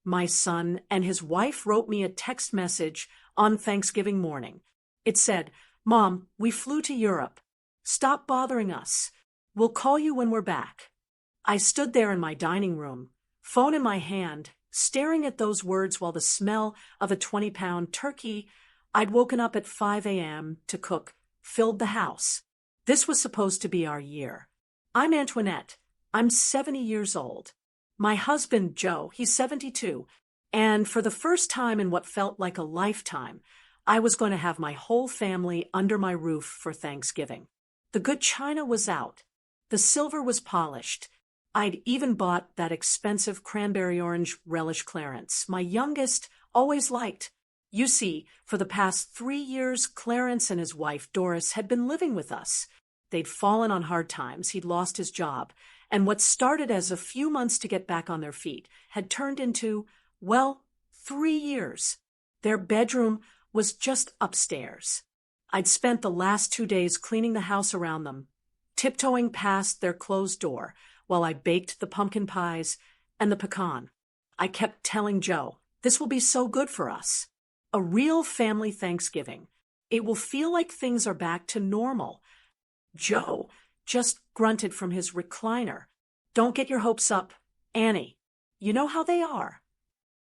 my son and his wife wrote me a text message on Thanksgiving morning. It said, "Mom, we flew to Europe. Stop bothering us. We'll call you when we're back." I stood there in my dining room, phone in my hand, staring at those words while the smell of a 20-pound turkey I'd woken up at 5 a.m. to cook filled the house. This was supposed to be our year. I'm Antoinette. I'm 70 years old. My husband, Joe, he's 72. And for the first time in what felt like a lifetime, I was going to have my whole family under my roof for Thanksgiving. The good china was out. The silver was polished. I'd even bought that expensive cranberry orange relish Clarence, my youngest, always liked. You see, for the past 3 years, Clarence and his wife, Doris, had been living with us. They'd fallen on hard times, he'd lost his job, and what started as a few months to get back on their feet had turned into, well, 3 years. Their bedroom was just upstairs. I'd spent the last 2 days cleaning the house around them, tiptoeing past their closed door while I baked the pumpkin pies and the pecan. I kept telling Joe, this will be so good for us. A real family Thanksgiving. It will feel like things are back to normal. Joe just grunted from his recliner. Don't get your hopes up, Annie. You know how they are.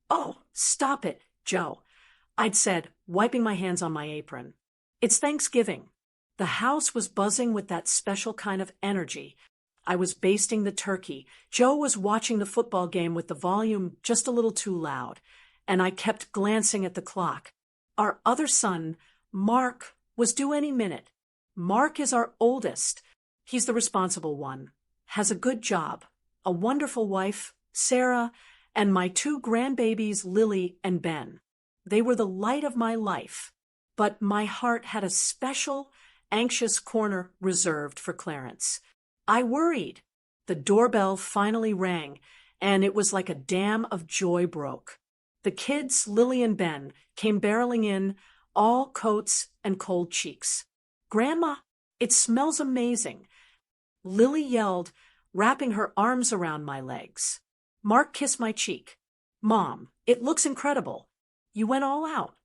Oh, stop it, Joe, I'd said, wiping my hands on my apron. It's Thanksgiving. The house was buzzing with that special kind of energy. I was basting the turkey. Joe was watching the football game with the volume just a little too loud, and I kept glancing at the clock. Our other son, Mark, was due any minute. Mark is our oldest. He's the responsible one, has a good job, a wonderful wife, Sarah, and my 2 grandbabies, Lily and Ben. They were the light of my life, but my heart had a special, anxious corner reserved for Clarence. I worried. The doorbell finally rang, and it was like a dam of joy broke. The kids, Lily and Ben, came barreling in, all coats and cold cheeks. "Grandma, it smells amazing." Lily yelled, wrapping her arms around my legs. Mark kissed my cheek. "Mom, it looks incredible. You went all out."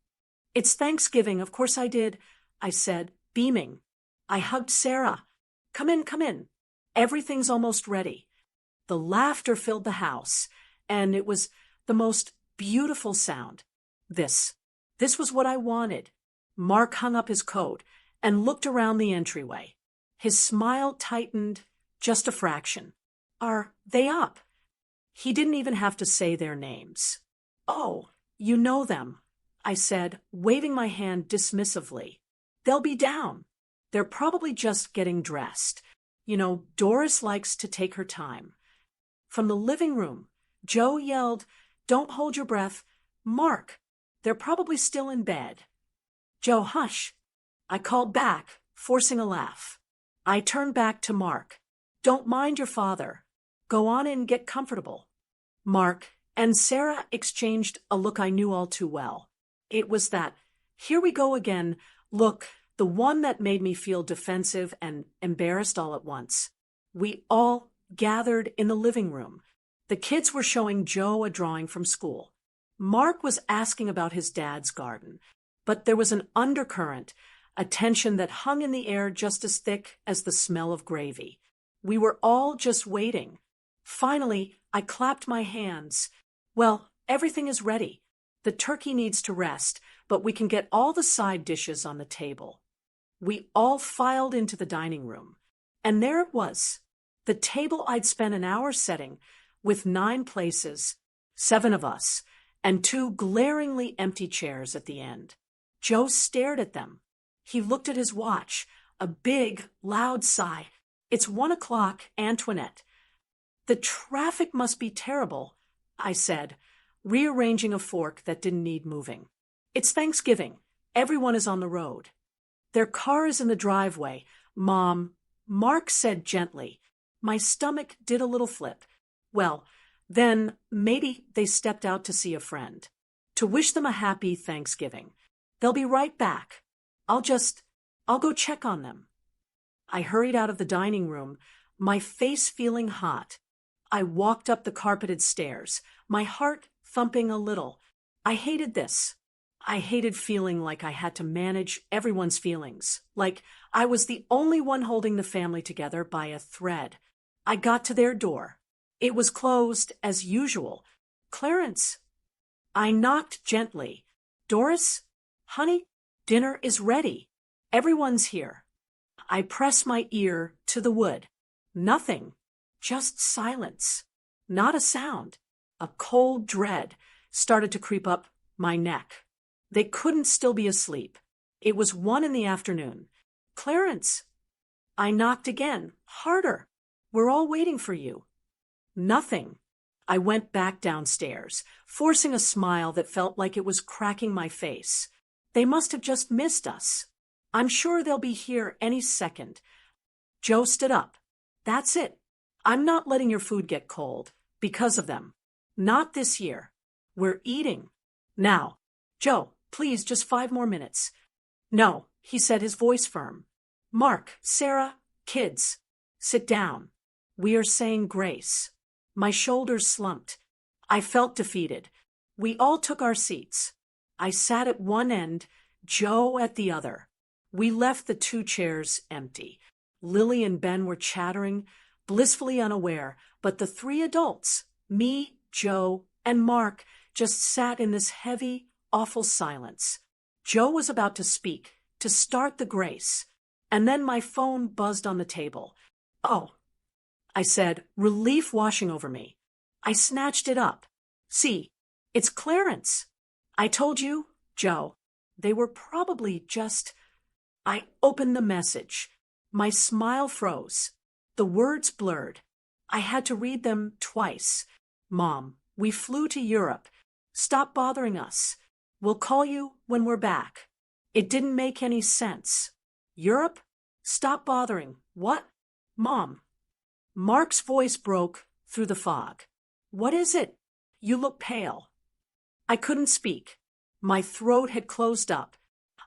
"It's Thanksgiving, of course I did," I said, beaming. I hugged Sarah. Come in. Everything's almost ready." The laughter filled the house, and it was the most beautiful sound. This was what I wanted. Mark hung up his coat and looked around the entryway. His smile tightened just a fraction. "Are they up?" He didn't even have to say their names. "Oh, you know them," I said, waving my hand dismissively. "They'll be down. They're probably just getting dressed. You know, Doris likes to take her time." From the living room, Joe yelled, "Don't hold your breath. Mark, they're probably still in bed." "Joe, hush." I called back, forcing a laugh. I turned back to Mark. "Don't mind your father. Go on in and get comfortable." Mark and Sarah exchanged a look I knew all too well. It was that, here we go again, look, the one that made me feel defensive and embarrassed all at once. We all gathered in the living room. The kids were showing Joe a drawing from school. Mark was asking about his dad's garden, but there was an undercurrent, a tension that hung in the air just as thick as the smell of gravy. We were all just waiting. Finally, I clapped my hands. "Well, everything is ready. The turkey needs to rest, but we can get all the side dishes on the table." We all filed into the dining room, and there it was, the table I'd spent an hour setting, with 9 places, 7 of us, and 2 glaringly empty chairs at the end. Joe stared at them. He looked at his watch, a big, loud sigh. "It's 1 o'clock, Antoinette." "The traffic must be terrible," I said, rearranging a fork that didn't need moving. "It's Thanksgiving. Everyone is on the road." "Their car is in the driveway, Mom," Mark said gently. My stomach did a little flip. Well, then maybe they stepped out to see a friend, to wish them a happy Thanksgiving. They'll be right back. I'll go check on them. I hurried out of the dining room, my face feeling hot. I walked up the carpeted stairs, my heart thumping a little. I hated this. I hated feeling like I had to manage everyone's feelings, like I was the only one holding the family together by a thread. I got to their door. It was closed as usual. Clarence. I knocked gently. Doris? Honey, dinner is ready. Everyone's here. I pressed my ear to the wood. Nothing. Just silence. Not a sound. A cold dread started to creep up my neck. They couldn't still be asleep. It was 1 in the afternoon. Clarence. I knocked again, harder. We're all waiting for you. Nothing. I went back downstairs, forcing a smile that felt like it was cracking my face. They must have just missed us. I'm sure they'll be here any second. Joe stood up. That's it. I'm not letting your food get cold because of them. Not this year. We're eating. Now. Joe, please, just 5 more minutes. No, he said, his voice firm. Mark, Sarah, kids, sit down. We are saying grace. My shoulders slumped. I felt defeated. We all took our seats. I sat at one end, Joe at the other. We left the 2 chairs empty. Lily and Ben were chattering, blissfully unaware, but the 3 adults, me, Joe, and Mark, just sat in this heavy, awful silence. Joe was about to speak, to start the grace, and then my phone buzzed on the table. Oh, I said, relief washing over me. I snatched it up. See, it's Clarence. I told you, Joe. They were probably just... I opened the message. My smile froze. The words blurred. I had to read them twice. Mom, we flew to Europe. Stop bothering us. We'll call you when we're back. It didn't make any sense. Europe? Stop bothering. What? Mom. Mark's voice broke through the fog. What is it? You look pale. I couldn't speak. My throat had closed up.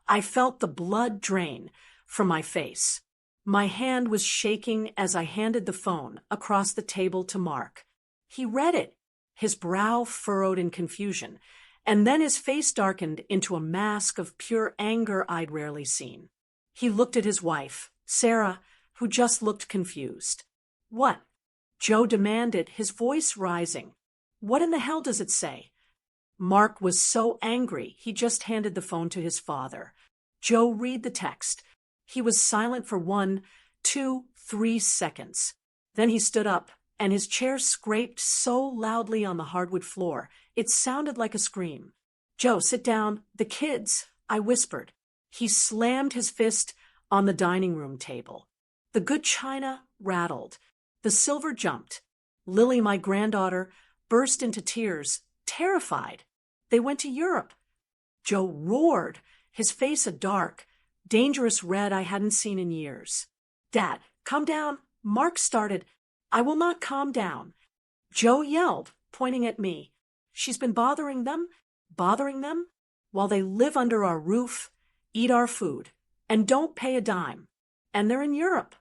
I felt the blood drain from my face. My hand was shaking as I handed the phone across the table to Mark. He read it, his brow furrowed in confusion, and then his face darkened into a mask of pure anger I'd rarely seen. He looked at his wife, Sarah, who just looked confused. What? Joe demanded, his voice rising. What in the hell does it say? Mark was so angry, he just handed the phone to his father. Joe, read the text. He was silent for 1, 2, 3 seconds. Then he stood up, and his chair scraped so loudly on the hardwood floor, it sounded like a scream. Joe, sit down. The kids, I whispered. He slammed his fist on the dining room table. The good china rattled. The silver jumped. Lily, my granddaughter, burst into tears, terrified. They went to Europe. Joe roared, his face a dark, dangerous red I hadn't seen in years. Dad, calm down. Mark started. I will not calm down. Joe yelled, pointing at me. She's been bothering them, while they live under our roof, eat our food, and don't pay a dime. And they're in Europe.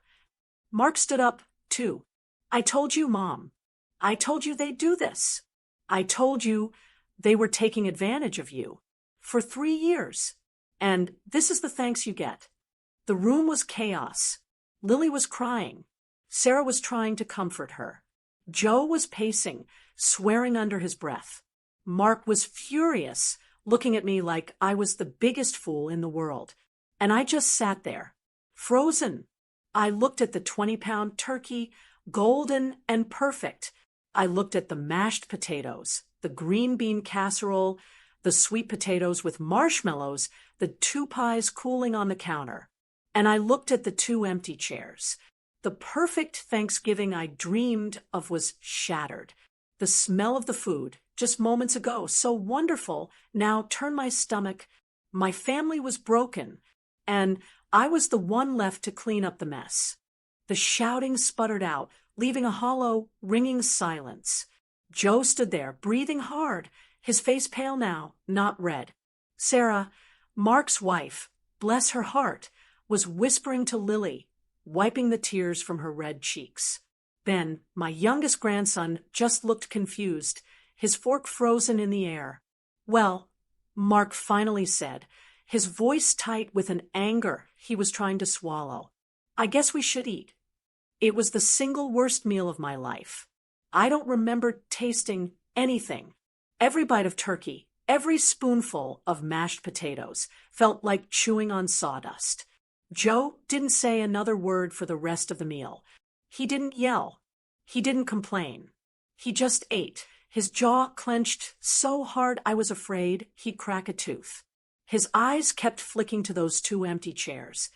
Mark stood up, too. I told you, Mom. I told you they'd do this. I told you they were taking advantage of you. For 3 years. And this is the thanks you get. The room was chaos. Lily was crying. Sarah was trying to comfort her. Joe was pacing, swearing under his breath. Mark was furious, looking at me like I was the biggest fool in the world. And I just sat there, frozen. I looked at the 20-pound turkey, golden and perfect. I looked at the mashed potatoes, the green bean casserole, the sweet potatoes with marshmallows, the 2 pies cooling on the counter. And I looked at the 2 empty chairs. The perfect Thanksgiving I dreamed of was shattered. The smell of the food, just moments ago, so wonderful, now turned my stomach. My family was broken, and I was the one left to clean up the mess. The shouting sputtered out, leaving a hollow, ringing silence. Joe stood there, breathing hard, his face pale now, not red. Sarah, Mark's wife, bless her heart, was whispering to Lily, wiping the tears from her red cheeks. Ben, my youngest grandson, just looked confused, his fork frozen in the air. "Well," Mark finally said, his voice tight with an anger he was trying to swallow, "I guess we should eat." It was the single worst meal of my life. I don't remember tasting anything. Every bite of turkey, every spoonful of mashed potatoes felt like chewing on sawdust. Joe didn't say another word for the rest of the meal. He didn't yell. He didn't complain. He just ate, his jaw clenched so hard I was afraid he'd crack a tooth. His eyes kept flicking to those two empty chairs,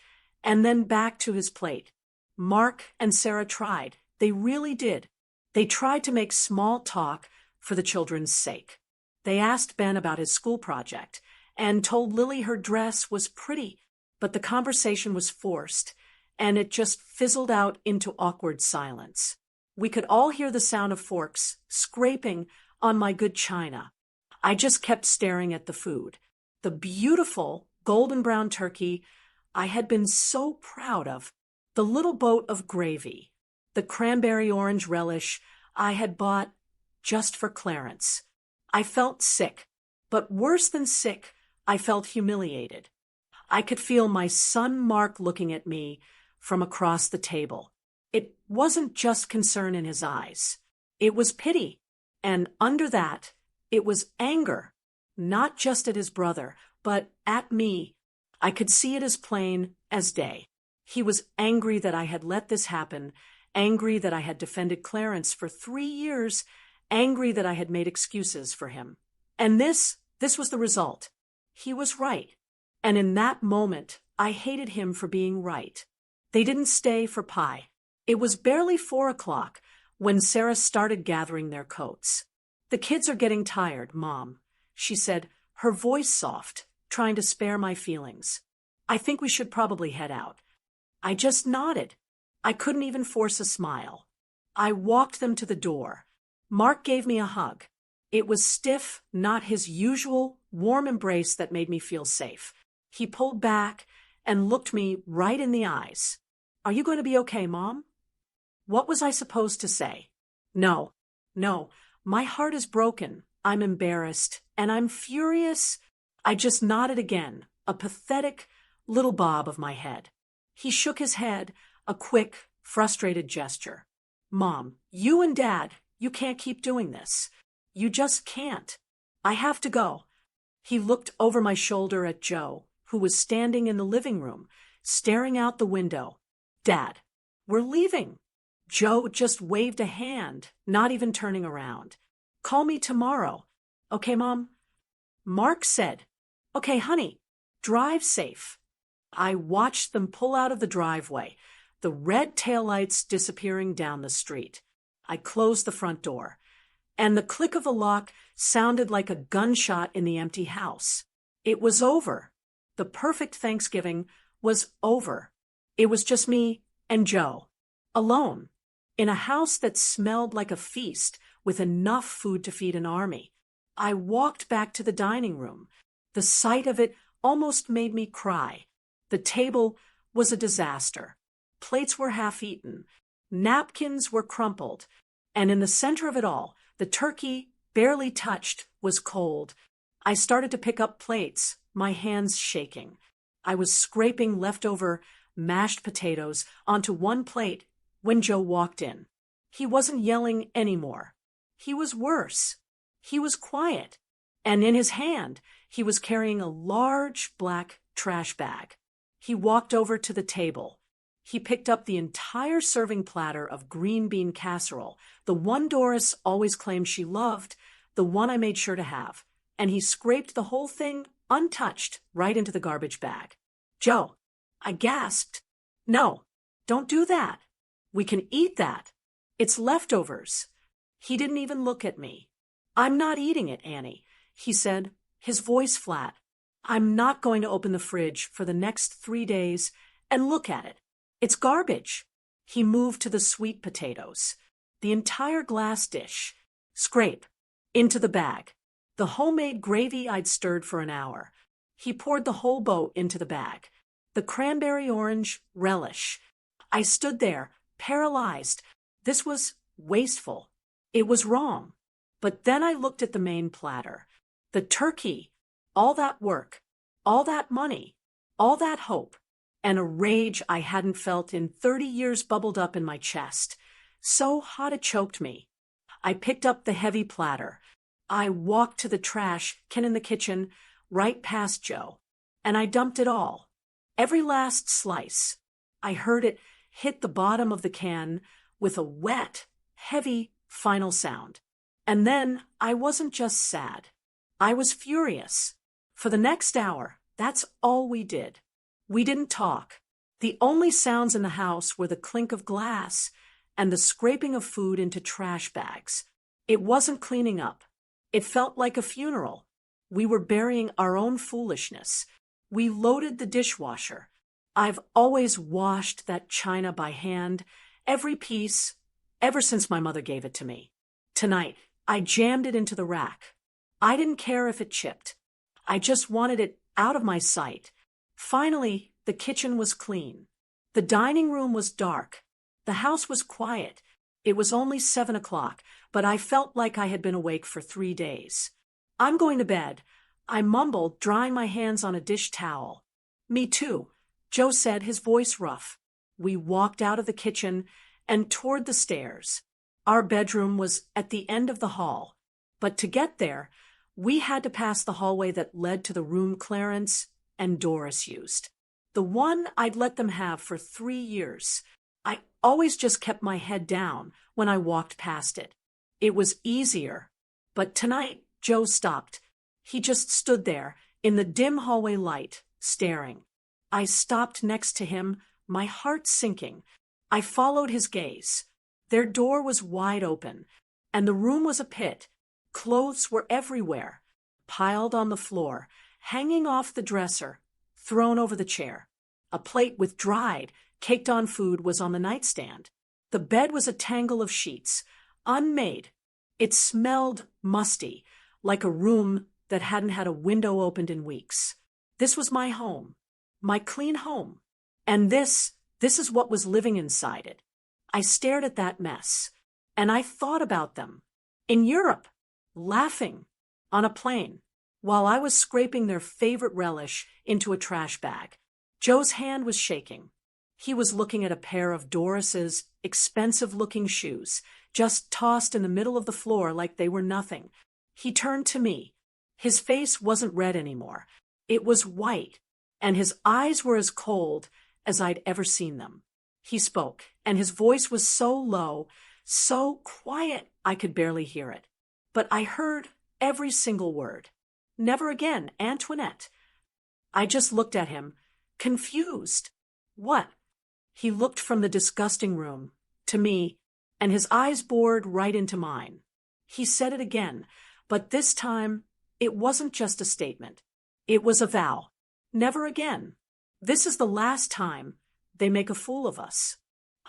and then back to his plate. Mark and Sarah tried. They really did. They tried to make small talk for the children's sake. They asked Ben about his school project and told Lily her dress was pretty, but the conversation was forced, and it just fizzled out into awkward silence. We could all hear the sound of forks scraping on my good china. I just kept staring at the food. The beautiful golden brown turkey I had been so proud of, the little boat of gravy, the cranberry orange relish I had bought just for Clarence. I felt sick, but worse than sick, I felt humiliated. I could feel my son Mark looking at me from across the table. It wasn't just concern in his eyes. It was pity, and under that, it was anger, not just at his brother, but at me. I could see it as plain as day. He was angry that I had let this happen, angry that I had defended Clarence for 3 years, angry that I had made excuses for him. And this was the result. He was right. And in that moment, I hated him for being right. They didn't stay for pie. It was barely 4 o'clock when Sarah started gathering their coats. "The kids are getting tired, Mom," she said, her voice soft, trying to spare my feelings. "I think we should probably head out." I just nodded. I couldn't even force a smile. I walked them to the door. Mark gave me a hug. It was stiff, not his usual warm embrace that made me feel safe. He pulled back and looked me right in the eyes. "Are you going to be okay, Mom?" What was I supposed to say? No, my heart is broken. I'm embarrassed, and I'm furious. I just nodded again, a pathetic little bob of my head. He shook his head, a quick, frustrated gesture. "Mom, you and Dad, you can't keep doing this. You just can't. I have to go." He looked over my shoulder at Joe, who was standing in the living room, staring out the window. "Dad, we're leaving." Joe just waved a hand, not even turning around. "Call me tomorrow. Okay, Mom?" Mark said, "Okay, honey, drive safe." I watched them pull out of the driveway, the red taillights disappearing down the street. I closed the front door, and the click of a lock sounded like a gunshot in the empty house. It was over. The perfect Thanksgiving was over. It was just me and Joe, alone, in a house that smelled like a feast with enough food to feed an army. I walked back to the dining room. The sight of it almost made me cry. The table was a disaster. Plates were half-eaten. Napkins were crumpled. And in the center of it all, the turkey, barely touched, was cold. I started to pick up plates, my hands shaking. I was scraping leftover mashed potatoes onto one plate when Joe walked in. He wasn't yelling anymore. He was worse. He was quiet. And in his hand, he was carrying a large black trash bag. He walked over to the table. He picked up the entire serving platter of green bean casserole, the one Doris always claimed she loved, the one I made sure to have, and he scraped the whole thing untouched right into the garbage bag. "Joe," I gasped. "No, don't do that. We can eat that. It's leftovers." He didn't even look at me. "I'm not eating it, Annie," he said, his voice flat. "I'm not going to open the fridge for the next 3 days and look at it. It's garbage." He moved to the sweet potatoes. The entire glass dish. Scrape. Into the bag. The homemade gravy I'd stirred for an hour. He poured the whole boat into the bag. The cranberry orange relish. I stood there, paralyzed. This was wasteful. It was wrong. But then I looked at the main platter. The turkey, all that work, all that money, all that hope, and a rage I hadn't felt in 30 years bubbled up in my chest. So hot it choked me. I picked up the heavy platter. I walked to the trash can in the kitchen, right past Joe, and I dumped it all. Every last slice. I heard it hit the bottom of the can with a wet, heavy, final sound. And then I wasn't just sad. I was furious. For the next hour, that's all we did. We didn't talk. The only sounds in the house were the clink of glass and the scraping of food into trash bags. It wasn't cleaning up. It felt like a funeral. We were burying our own foolishness. We loaded the dishwasher. I've always washed that china by hand, every piece, ever since my mother gave it to me. Tonight, I jammed it into the rack. I didn't care if it chipped. I just wanted it out of my sight. Finally, the kitchen was clean. The dining room was dark. The house was quiet. It was only 7 o'clock, but I felt like I had been awake for 3 days. I'm going to bed, I mumbled, drying my hands on a dish towel. Me too, Joe said, his voice rough. We walked out of the kitchen and toward the stairs. Our bedroom was at the end of the hall, but to get there, we had to pass the hallway that led to the room Clarence and Doris used. The one I'd let them have for 3 years. I always just kept my head down when I walked past it. It was easier. But tonight, Joe stopped. He just stood there in the dim hallway light, staring. I stopped next to him, my heart sinking. I followed his gaze. Their door was wide open, and the room was a pit. Clothes were everywhere, piled on the floor, hanging off the dresser, thrown over the chair. A plate with dried, caked-on food was on the nightstand. The bed was a tangle of sheets, unmade. It smelled musty, like a room that hadn't had a window opened in weeks. This was my home, my clean home. And this is what was living inside it. I stared at that mess, and I thought about them. In Europe, laughing, on a plane, while I was scraping their favorite relish into a trash bag. Joe's hand was shaking. He was looking at a pair of Doris's expensive-looking shoes, just tossed in the middle of the floor like they were nothing. He turned to me. His face wasn't red anymore. It was white, and his eyes were as cold as I'd ever seen them. He spoke, and his voice was so low, so quiet I could barely hear it. But I heard every single word. Never again, Antoinette. I just looked at him, confused. What? He looked from the disgusting room to me, and his eyes bored right into mine. He said it again, but this time it wasn't just a statement. It was a vow. Never again. This is the last time they make a fool of us.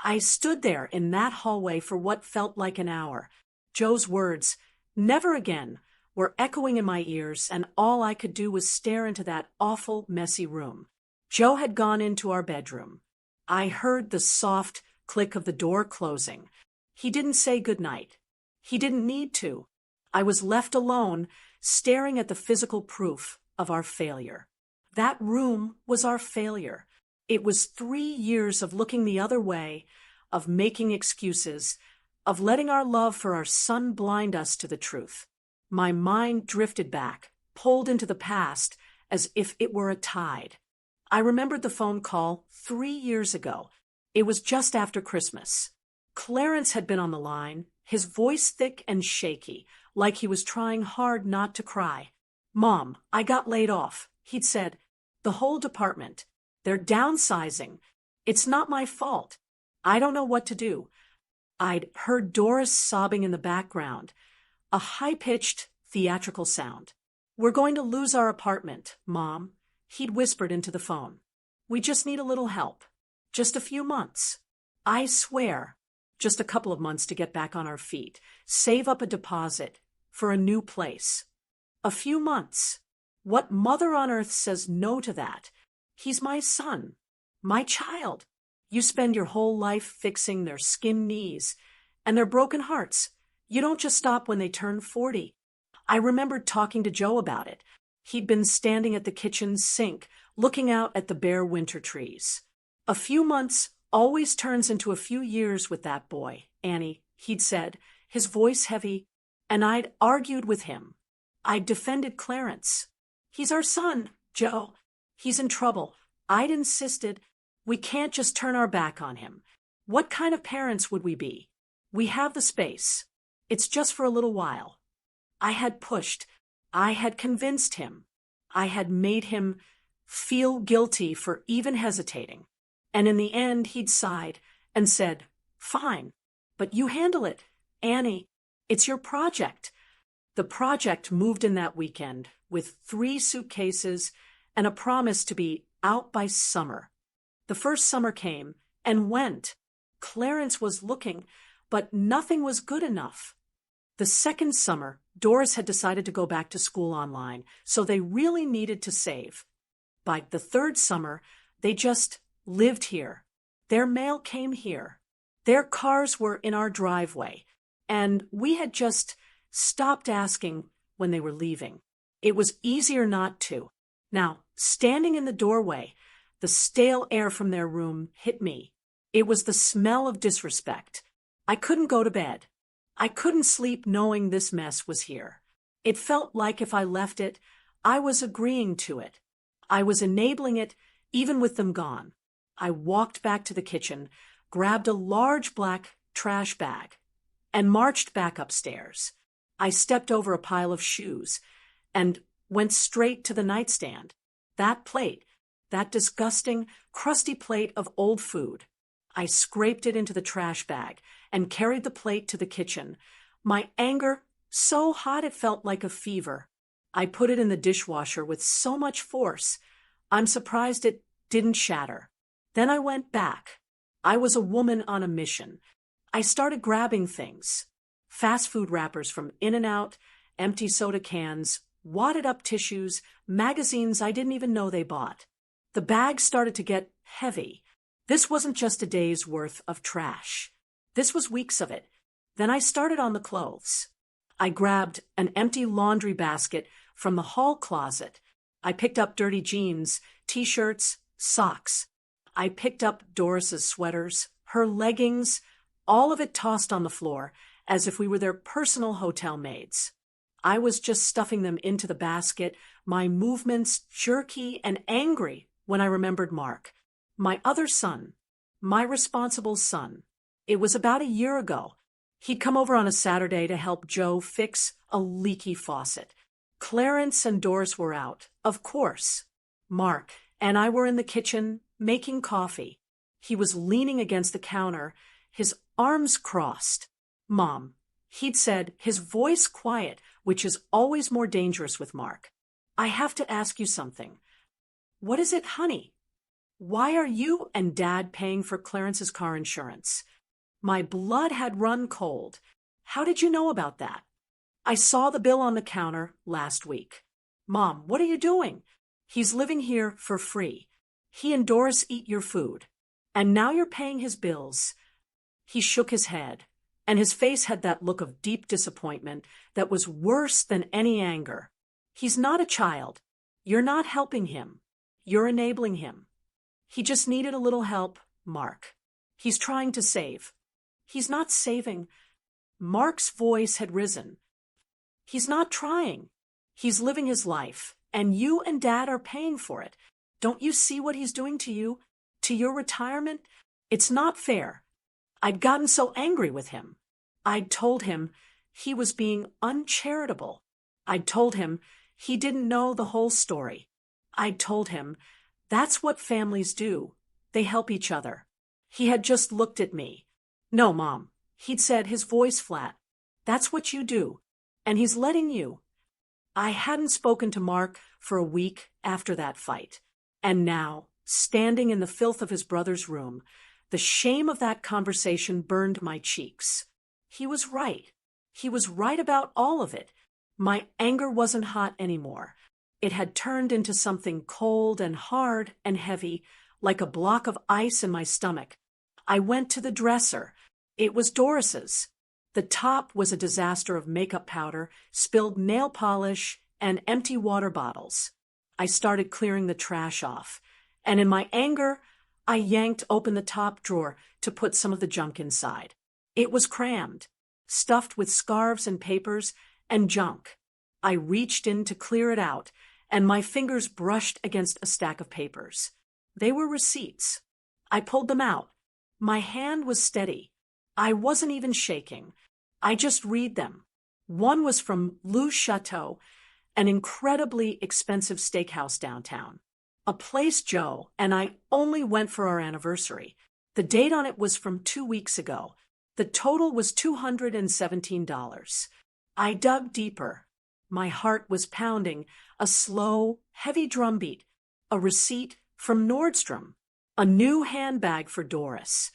I stood there in that hallway for what felt like an hour. Joe's words, never again, were echoing in my ears, and all I could do was stare into that awful, messy room. Joe had gone into our bedroom. I heard the soft click of the door closing. He didn't say goodnight. He didn't need to. I was left alone, staring at the physical proof of our failure. That room was our failure. It was 3 years of looking the other way, of making excuses, of letting our love for our son blind us to the truth. My mind drifted back, pulled into the past, as if it were a tide. I remembered the phone call 3 years ago. It was just after Christmas. Clarence had been on the line, his voice thick and shaky, like he was trying hard not to cry. "Mom, I got laid off," he'd said. "The whole department. They're downsizing. It's not my fault. I don't know what to do." I'd heard Doris sobbing in the background, a high-pitched, theatrical sound. "We're going to lose our apartment, Mom," he'd whispered into the phone. "We just need a little help. Just a few months. I swear, just a couple of months to get back on our feet, save up a deposit for a new place. A few months. What mother on earth says no to that? He's my son, my child. You spend your whole life fixing their skinned knees and their broken hearts. You don't just stop when they turn 40. I remembered talking to Joe about it. He'd been standing at the kitchen sink, looking out at the bare winter trees. A few months always turns into a few years with that boy, Annie, he'd said, his voice heavy, and I'd argued with him. I'd defended Clarence. He's our son, Joe. He's in trouble. I'd insisted, we can't just turn our back on him. What kind of parents would we be? We have the space. It's just for a little while. I had pushed. I had convinced him. I had made him feel guilty for even hesitating. And in the end, he'd sighed and said, fine, but you handle it, Annie. It's your project. The project moved in that weekend with 3 suitcases and a promise to be out by summer. The first summer came and went. Clarence was looking, but nothing was good enough. The second summer, Doris had decided to go back to school online, so they really needed to save. By the third summer, they just lived here. Their mail came here. Their cars were in our driveway, and we had just stopped asking when they were leaving. It was easier not to. Now, standing in the doorway, the stale air from their room hit me. It was the smell of disrespect. I couldn't go to bed. I couldn't sleep knowing this mess was here. It felt like if I left it, I was agreeing to it. I was enabling it, even with them gone. I walked back to the kitchen, grabbed a large black trash bag, and marched back upstairs. I stepped over a pile of shoes and went straight to the nightstand. That plate, that disgusting, crusty plate of old food. I scraped it into the trash bag and carried the plate to the kitchen. My anger, so hot it felt like a fever. I put it in the dishwasher with so much force. I'm surprised it didn't shatter. Then I went back. I was a woman on a mission. I started grabbing things. Fast food wrappers from In-N-Out, empty soda cans, wadded up tissues, magazines I didn't even know they bought. The bag started to get heavy. This wasn't just a day's worth of trash. This was weeks of it. Then I started on the clothes. I grabbed an empty laundry basket from the hall closet. I picked up dirty jeans, t-shirts, socks. I picked up Doris's sweaters, her leggings, all of it tossed on the floor, as if we were their personal hotel maids. I was just stuffing them into the basket, my movements jerky and angry when I remembered Mark, my other son, my responsible son. It was about a year ago. He'd come over on a Saturday to help Joe fix a leaky faucet. Clarence and Doris were out, of course. Mark and I were in the kitchen making coffee. He was leaning against the counter, his arms crossed. Mom, he'd said, his voice quiet, which is always more dangerous with Mark. I have to ask you something. What is it, honey? Why are you and Dad paying for Clarence's car insurance? My blood had run cold. How did you know about that? I saw the bill on the counter last week. Mom, what are you doing? He's living here for free. He and Doris eat your food. And now you're paying his bills. He shook his head, and his face had that look of deep disappointment that was worse than any anger. He's not a child. You're not helping him. You're enabling him. He just needed a little help, Mark. He's trying to save. He's not saving. Mark's voice had risen. He's not trying. He's living his life, and you and Dad are paying for it. Don't you see what he's doing to you? To your retirement? It's not fair. I'd gotten so angry with him. I'd told him he was being uncharitable. I'd told him he didn't know the whole story. I'd told him that's what families do. They help each other. He had just looked at me. No, Mom, he'd said, his voice flat. That's what you do. And he's letting you. I hadn't spoken to Mark for a week after that fight. And now, standing in the filth of his brother's room, the shame of that conversation burned my cheeks. He was right. He was right about all of it. My anger wasn't hot anymore. It had turned into something cold and hard and heavy, like a block of ice in my stomach. I went to the dresser. It was Doris's. The top was a disaster of makeup powder, spilled nail polish, and empty water bottles. I started clearing the trash off, and in my anger, I yanked open the top drawer to put some of the junk inside. It was crammed, stuffed with scarves and papers and junk. I reached in to clear it out, and my fingers brushed against a stack of papers. They were receipts. I pulled them out. My hand was steady. I wasn't even shaking. I just read them. One was from Lou's Chateau, an incredibly expensive steakhouse downtown. A place Joe and I only went for our anniversary. The date on it was from 2 weeks ago. The total was $217. I dug deeper. My heart was pounding, a slow, heavy drumbeat. A receipt from Nordstrom. A new handbag for Doris.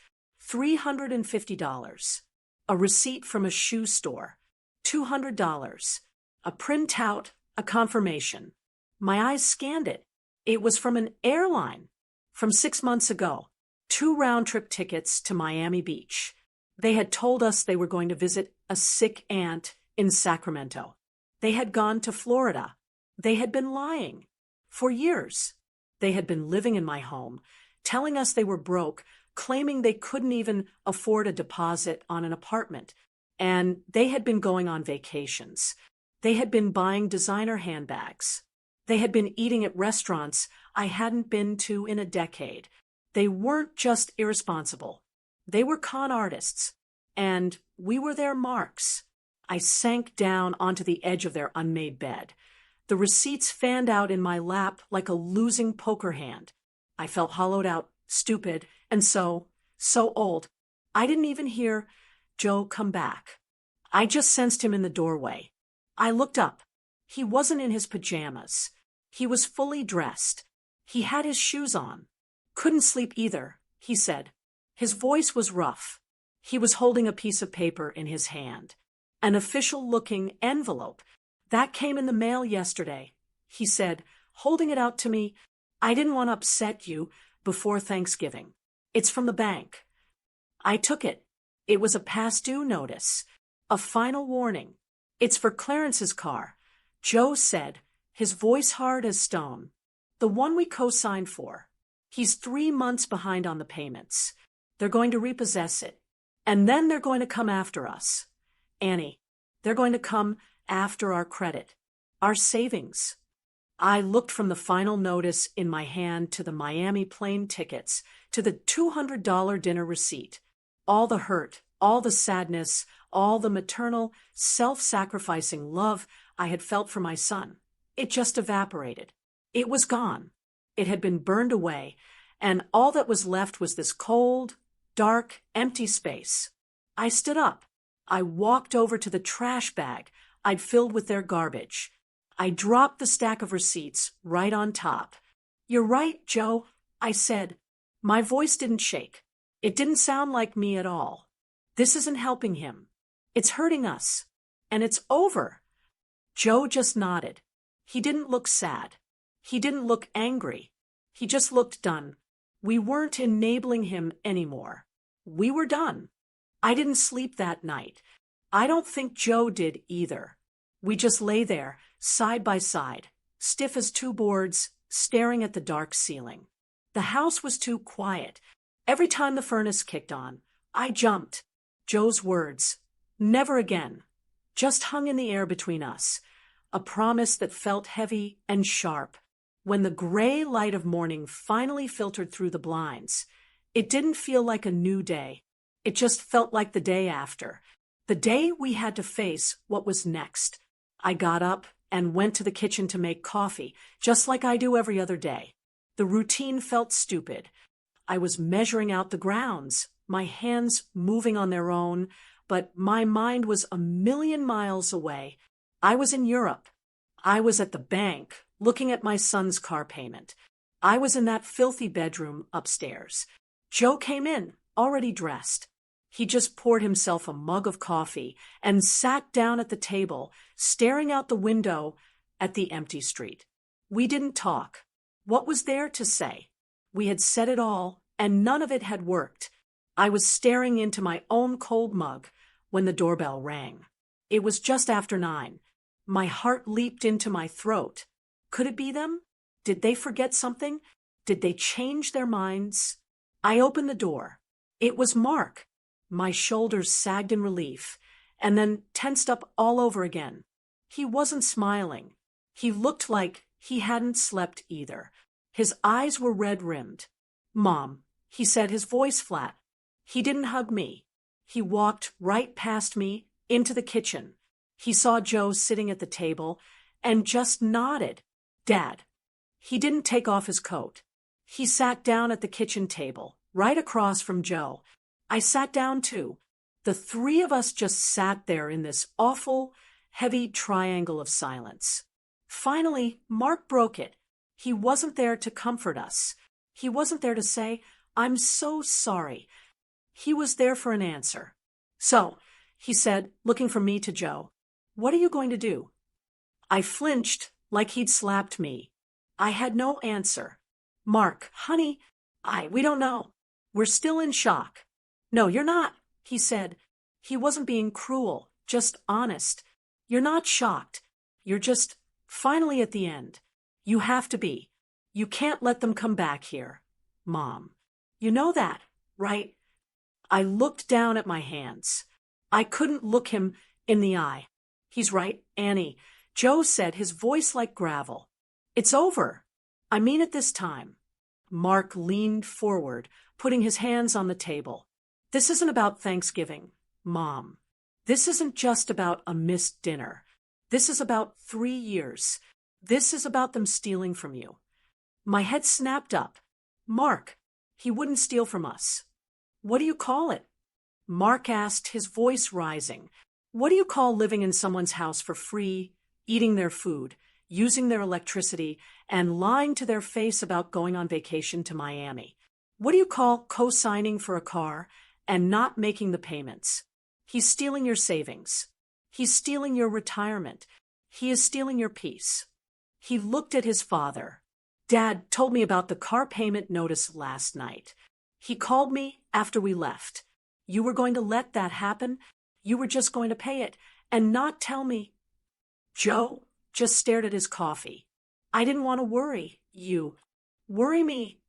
$350. A receipt from a shoe store. $200. A printout, a confirmation. My eyes scanned it. It was from an airline. From 6 months ago. 2 round-trip tickets to Miami Beach. They had told us they were going to visit a sick aunt in Sacramento. They had gone to Florida. They had been lying. For years. They had been living in my home, telling us they were broke, claiming they couldn't even afford a deposit on an apartment. And they had been going on vacations. They had been buying designer handbags. They had been eating at restaurants I hadn't been to in a decade. They weren't just irresponsible. They were con artists. And we were their marks. I sank down onto the edge of their unmade bed. The receipts fanned out in my lap like a losing poker hand. I felt hollowed out, stupid, and so old. I didn't even hear Joe come back. I just sensed him in the doorway. I looked up. He wasn't in his pajamas. He was fully dressed. He had his shoes on. Couldn't sleep either, he said. His voice was rough. He was holding a piece of paper in his hand. An official-looking envelope. That came in the mail yesterday, he said, holding it out to me. I didn't want to upset you before Thanksgiving. It's from the bank. I took it. It was a past due notice. A final warning. It's for Clarence's car. Joe said, his voice hard as stone. The one we co-signed for. He's 3 months behind on the payments. They're going to repossess it. And then they're going to come after us. Annie, they're going to come after our credit, our savings. I looked from the final notice in my hand to the Miami plane tickets, to the $200 dinner receipt. All the hurt, all the sadness, all the maternal, self-sacrificing love I had felt for my son. It just evaporated. It was gone. It had been burned away, and all that was left was this cold, dark, empty space. I stood up. I walked over to the trash bag I'd filled with their garbage. I dropped the stack of receipts right on top. You're right, Joe, I said. My voice didn't shake. It didn't sound like me at all. This isn't helping him. It's hurting us. And it's over. Joe just nodded. He didn't look sad. He didn't look angry. He just looked done. We weren't enabling him anymore. We were done. I didn't sleep that night. I don't think Joe did either. We just lay there, side by side, stiff as 2 boards, staring at the dark ceiling. The house was too quiet. Every time the furnace kicked on, I jumped. Joe's words, never again, just hung in the air between us, a promise that felt heavy and sharp. When the gray light of morning finally filtered through the blinds, it didn't feel like a new day. It just felt like the day after, the day we had to face what was next. I got up and went to the kitchen to make coffee, just like I do every other day. The routine felt stupid. I was measuring out the grounds, my hands moving on their own, but my mind was a million miles away. I was in Europe. I was at the bank, looking at my son's car payment. I was in that filthy bedroom upstairs. Joe came in, already dressed. He just poured himself a mug of coffee and sat down at the table, staring out the window at the empty street. We didn't talk. What was there to say? We had said it all, and none of it had worked. I was staring into my own cold mug, when the doorbell rang. It was just after 9. My heart leaped into my throat. Could it be them? Did they forget something? Did they change their minds? I opened the door. It was Mark. My shoulders sagged in relief, and then tensed up all over again. He wasn't smiling. He looked like he hadn't slept either. His eyes were red-rimmed. "Mom," he said, his voice flat. He didn't hug me. He walked right past me into the kitchen. He saw Joe sitting at the table and just nodded. "Dad." He didn't take off his coat. He sat down at the kitchen table, right across from Joe. I sat down too. The three of us just sat there in this awful, heavy triangle of silence. Finally, Mark broke it. He wasn't there to comfort us. He wasn't there to say, "I'm so sorry." He was there for an answer. "So," he said, looking from me to Joe, "what are you going to do?" I flinched like he'd slapped me. I had no answer. "Mark, honey, we don't know. We're still in shock." "No, you're not," he said. He wasn't being cruel, just honest. "You're not shocked. You're just finally at the end. You have to be. You can't let them come back here. Mom. You know that, right?" I looked down at my hands. I couldn't look him in the eye. "He's right, Annie," Joe said, his voice like gravel. "It's over. I mean it this time." Mark leaned forward, putting his hands on the table. "This isn't about Thanksgiving, Mom. This isn't just about a missed dinner. This is about 3 years. This is about them stealing from you." My head snapped up. "Mark, he wouldn't steal from us." "What do you call it?" Mark asked, his voice rising. "What do you call living in someone's house for free, eating their food, using their electricity, and lying to their face about going on vacation to Miami? What do you call co-signing for a car and not making the payments? He's stealing your savings. He's stealing your retirement. He is stealing your peace." He looked at his father. "Dad told me about the car payment notice last night. He called me after we left. You were going to let that happen? You were just going to pay it and not tell me?" Joe just stared at his coffee. "I didn't want to worry you. Worry me."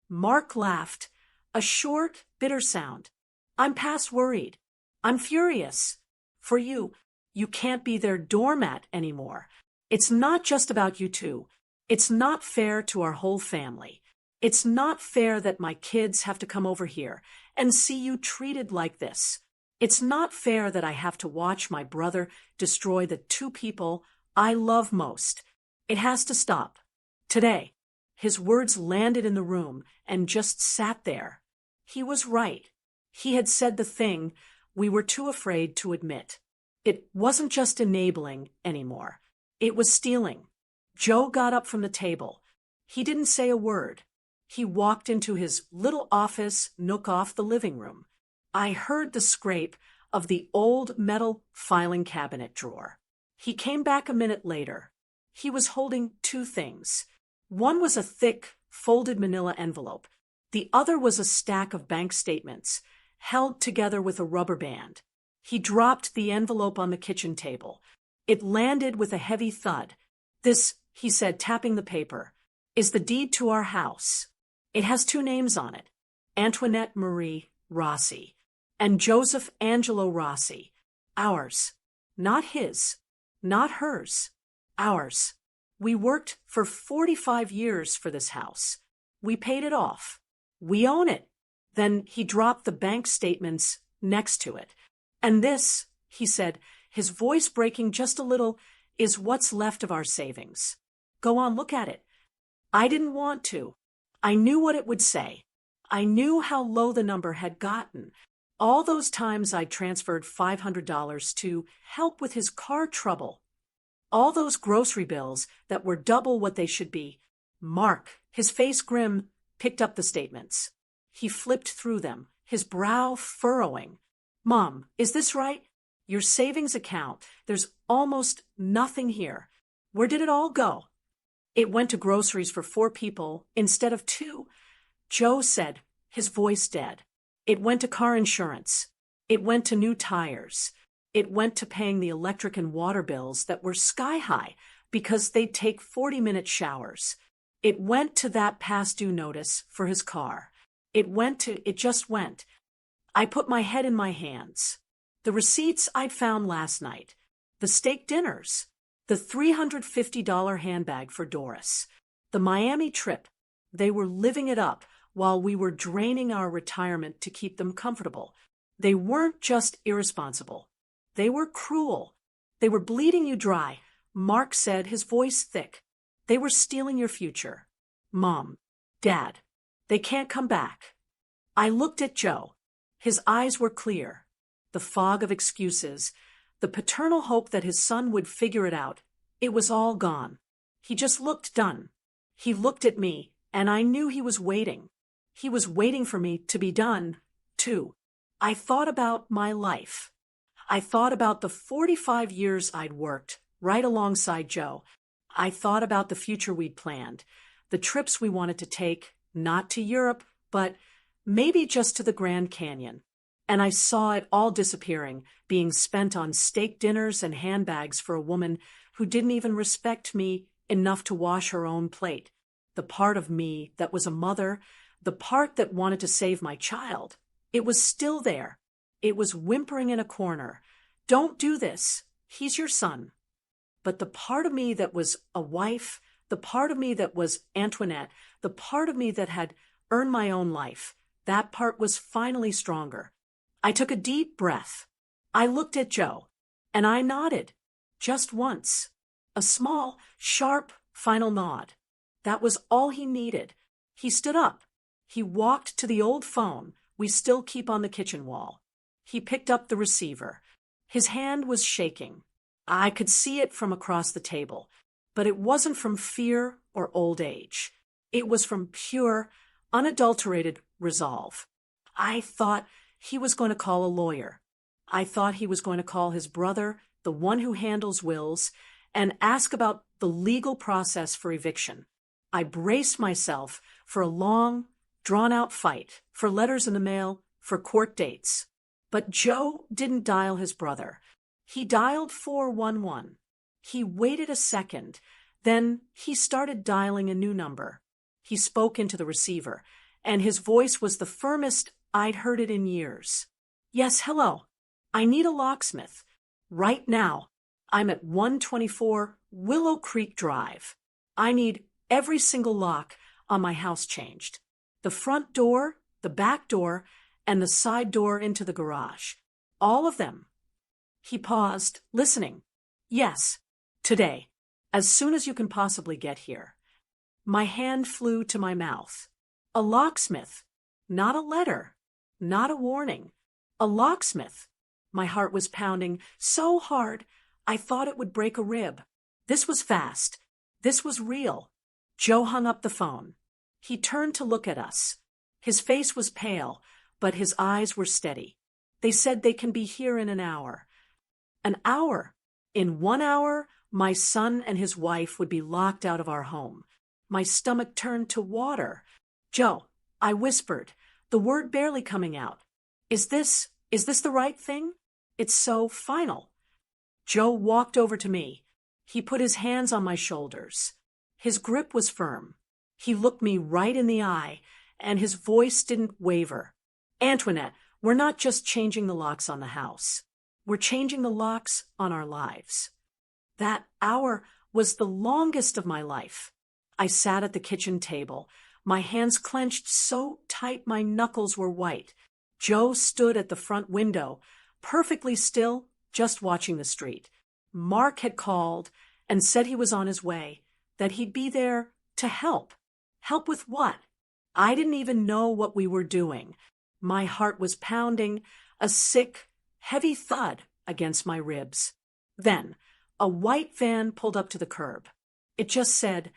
Mark laughed, a short, bitter sound. "I'm past worried. I'm furious. For you, you can't be their doormat anymore. It's not just about you two. It's not fair to our whole family. It's not fair that my kids have to come over here and see you treated like this. It's not fair that I have to watch my brother destroy the 2 people I love most. It has to stop. Today." His words landed in the room and just sat there. He was right. He had said the thing we were too afraid to admit. It wasn't just enabling anymore. It was stealing. Joe got up from the table. He didn't say a word. He walked into his little office nook off the living room. I heard the scrape of the old metal filing cabinet drawer. He came back a minute later. He was holding 2 things. One was a thick, folded manila envelope. The other was a stack of bank statements, held together with a rubber band. He dropped the envelope on the kitchen table. It landed with a heavy thud. "This," he said, tapping the paper, "is the deed to our house. It has 2 names on it, Antoinette Marie Rossi and Joseph Angelo Rossi. Ours. Not his. Not hers. Ours. We worked for 45 years for this house. We paid it off. We own it." Then he dropped the bank statements next to it. "And this," he said, his voice breaking just a little, "is what's left of our savings. Go on, look at it." I didn't want to. I knew what it would say. I knew how low the number had gotten. All those times I transferred $500 to help with his car trouble. All those grocery bills that were double what they should be. Mark, his face grim, picked up the statements. He flipped through them, his brow furrowing. "Mom, is this right? Your savings account. There's almost nothing here. Where did it all go?" "It went to groceries for 4 people instead of 2. Joe said, his voice dead. "It went to car insurance." It went to new tires. It went to paying the electric and water bills that were sky high because they'd take 40-minute showers. It went to that past due notice for his car. It just went. I put my head in my hands. The receipts I'd found last night, the steak dinners, the $350 handbag for Doris, the Miami trip, they were living it up while we were draining our retirement to keep them comfortable. They weren't just irresponsible. They were cruel. They were bleeding you dry, Mark said, his voice thick. They were stealing your future. Mom, Dad, they can't come back. I looked at Joe. His eyes were clear. The fog of excuses, the paternal hope that his son would figure it out, it was all gone. He just looked done. He looked at me, and I knew he was waiting. He was waiting for me to be done, too. I thought about my life. I thought about the 45 years I'd worked right alongside Joe. I thought about the future we'd planned, the trips we wanted to take, not to Europe, but maybe just to the Grand Canyon. And I saw it all disappearing, being spent on steak dinners and handbags for a woman who didn't even respect me enough to wash her own plate. The part of me that was a mother, the part that wanted to save my child, it was still there. It was whimpering in a corner. Don't do this. He's your son. But the part of me that was a wife, the part of me that was Antoinette, the part of me that had earned my own life, that part was finally stronger. I took a deep breath. I looked at Joe, and I nodded. Just once. A small, sharp, final nod. That was all he needed. He stood up. He walked to the old phone we still keep on the kitchen wall. He picked up the receiver. His hand was shaking. I could see it from across the table, but it wasn't from fear or old age. It was from pure, unadulterated resolve. I thought he was going to call a lawyer. I thought he was going to call his brother, the one who handles wills, and ask about the legal process for eviction. I braced myself for a long, drawn-out fight, for letters in the mail, for court dates. But Joe didn't dial his brother. He dialed 411. He waited a second. Then he started dialing a new number. He spoke into the receiver, and his voice was the firmest I'd heard it in years. Yes, hello. I need a locksmith. Right now. I'm at 124 Willow Creek Drive. I need every single lock on my house changed. The front door, the back door, and the side door into the garage. All of them. He paused, listening. Yes, today, as soon as you can possibly get here. My hand flew to my mouth. A locksmith. Not a letter. Not a warning. A locksmith. My heart was pounding so hard I thought it would break a rib. This was fast. This was real. Joe hung up the phone. He turned to look at us. His face was pale, but his eyes were steady. They said they can be here in an hour. An hour. In 1 hour, my son and his wife would be locked out of our home. My stomach turned to water. Joe, I whispered, the word barely coming out. Is this the right thing? It's so final. Joe walked over to me. He put his hands on my shoulders. His grip was firm. He looked me right in the eye, and his voice didn't waver. Antoinette, we're not just changing the locks on the house. We're changing the locks on our lives. That hour was the longest of my life. I sat at the kitchen table, my hands clenched so tight my knuckles were white. Joe stood at the front window, perfectly still, just watching the street. Mark had called and said he was on his way, that he'd be there to help. Help with what? I didn't even know what we were doing. My heart was pounding, a sick, heavy thud against my ribs. Then, a white van pulled up to the curb. It just said,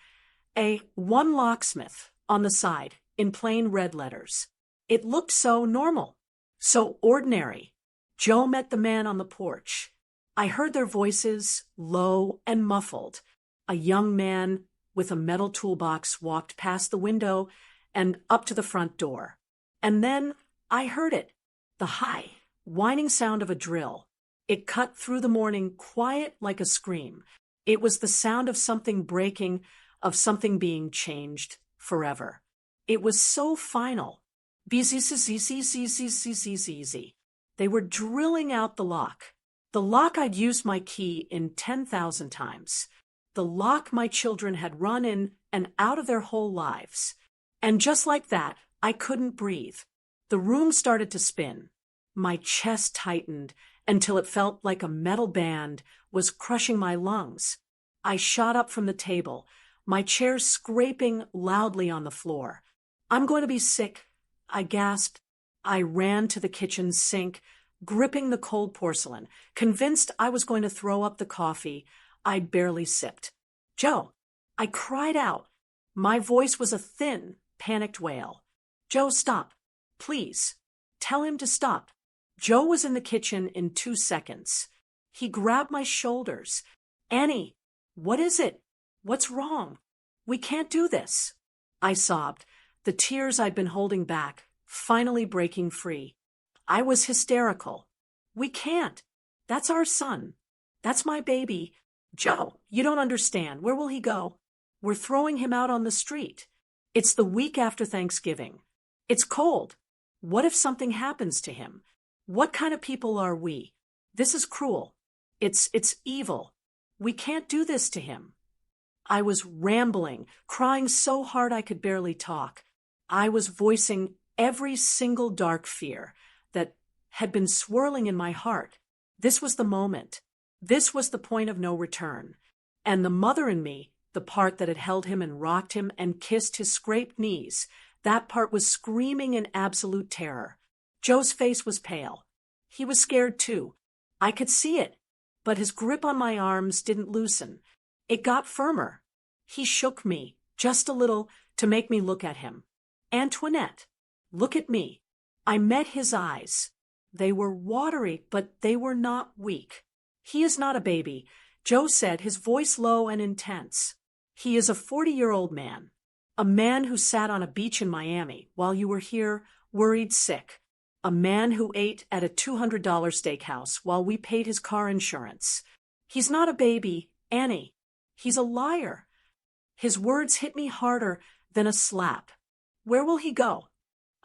a one locksmith on the side in plain red letters. It looked so normal, so ordinary. Joe met the man on the porch. I heard their voices, low and muffled. A young man with a metal toolbox walked past the window and up to the front door. And then I heard it, the high, whining sound of a drill. It cut through the morning, quiet like a scream. It was the sound of something breaking, of something being changed forever. It was so final. Bzzzzzzzzzzzzz. They were drilling out the lock. The lock I'd used my key in 10,000 times. The lock my children had run in and out of their whole lives. And just like that, I couldn't breathe. The room started to spin. My chest tightened until it felt like a metal band was crushing my lungs. I shot up from the table, my chair scraping loudly on the floor. "I'm going to be sick," I gasped. I ran to the kitchen sink, gripping the cold porcelain, convinced I was going to throw up the coffee I'd barely sipped. "Joe!" I cried out. My voice was a thin, panicked wail. "Joe, stop. Please. Tell him to stop." Joe was in the kitchen in 2 seconds. He grabbed my shoulders. "Annie, what is it? What's wrong? We can't do this." I sobbed, the tears I'd been holding back, finally breaking free. I was hysterical. "We can't. That's our son. That's my baby. Joe, you don't understand. Where will he go? We're throwing him out on the street. It's the week after Thanksgiving. It's cold. What if something happens to him? What kind of people are we? This is cruel. It's evil. We can't do this to him." I was rambling, crying so hard I could barely talk. I was voicing every single dark fear that had been swirling in my heart. This was the moment. This was the point of no return. And the mother in me, the part that had held him and rocked him and kissed his scraped knees, that part was screaming in absolute terror. Joe's face was pale. He was scared too. I could see it, but his grip on my arms didn't loosen. It got firmer. He shook me, just a little, to make me look at him. "Antoinette, look at me." I met his eyes. They were watery, but they were not weak. "He is not a baby," Joe said, his voice low and intense. "He is a 40-year-old man. A man who sat on a beach in Miami while you were here, worried sick. A man who ate at a $200 steakhouse while we paid his car insurance. He's not a baby, Annie. He's a liar." His words hit me harder than a slap. "Where will he go?"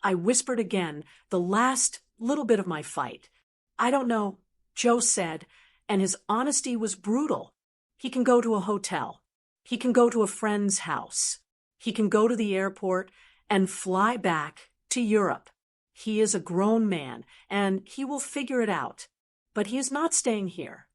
I whispered again, the last little bit of my fight. "I don't know," Joe said, and his honesty was brutal. "He can go to a hotel. He can go to a friend's house. He can go to the airport and fly back to Europe. He is a grown man, and he will figure it out. But he is not staying here."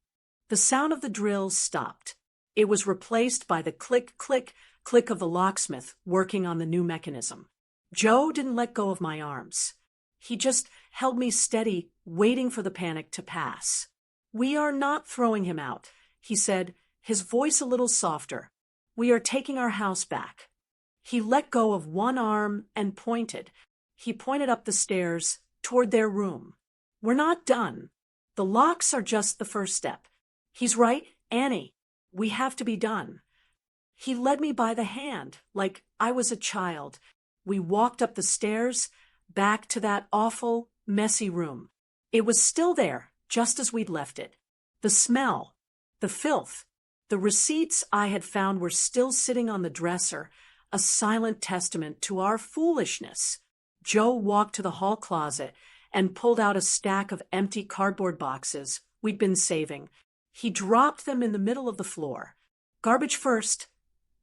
The sound of the drills stopped. It was replaced by the click, click, click of the locksmith working on the new mechanism. Joe didn't let go of my arms. He just held me steady, waiting for the panic to pass. "We are not throwing him out," he said, his voice a little softer. "We are taking our house back." He let go of one arm and pointed. He pointed up the stairs toward their room. "We're not done. The locks are just the first step. He's right, Annie. We have to be done." He led me by the hand, like I was a child. We walked up the stairs, back to that awful, messy room. It was still there, just as we'd left it. The smell, the filth, the receipts I had found were still sitting on the dresser, a silent testament to our foolishness. Joe walked to the hall closet and pulled out a stack of empty cardboard boxes we'd been saving. He dropped them in the middle of the floor. "Garbage first,"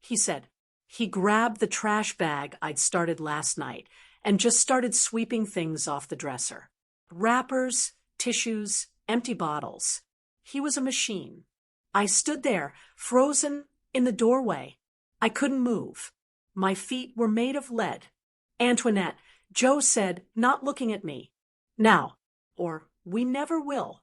he said. He grabbed the trash bag I'd started last night and just started sweeping things off the dresser. Wrappers, tissues, empty bottles. He was a machine. I stood there, frozen in the doorway. I couldn't move. My feet were made of lead. "Antoinette," Joe said, not looking at me. "Now, or we never will."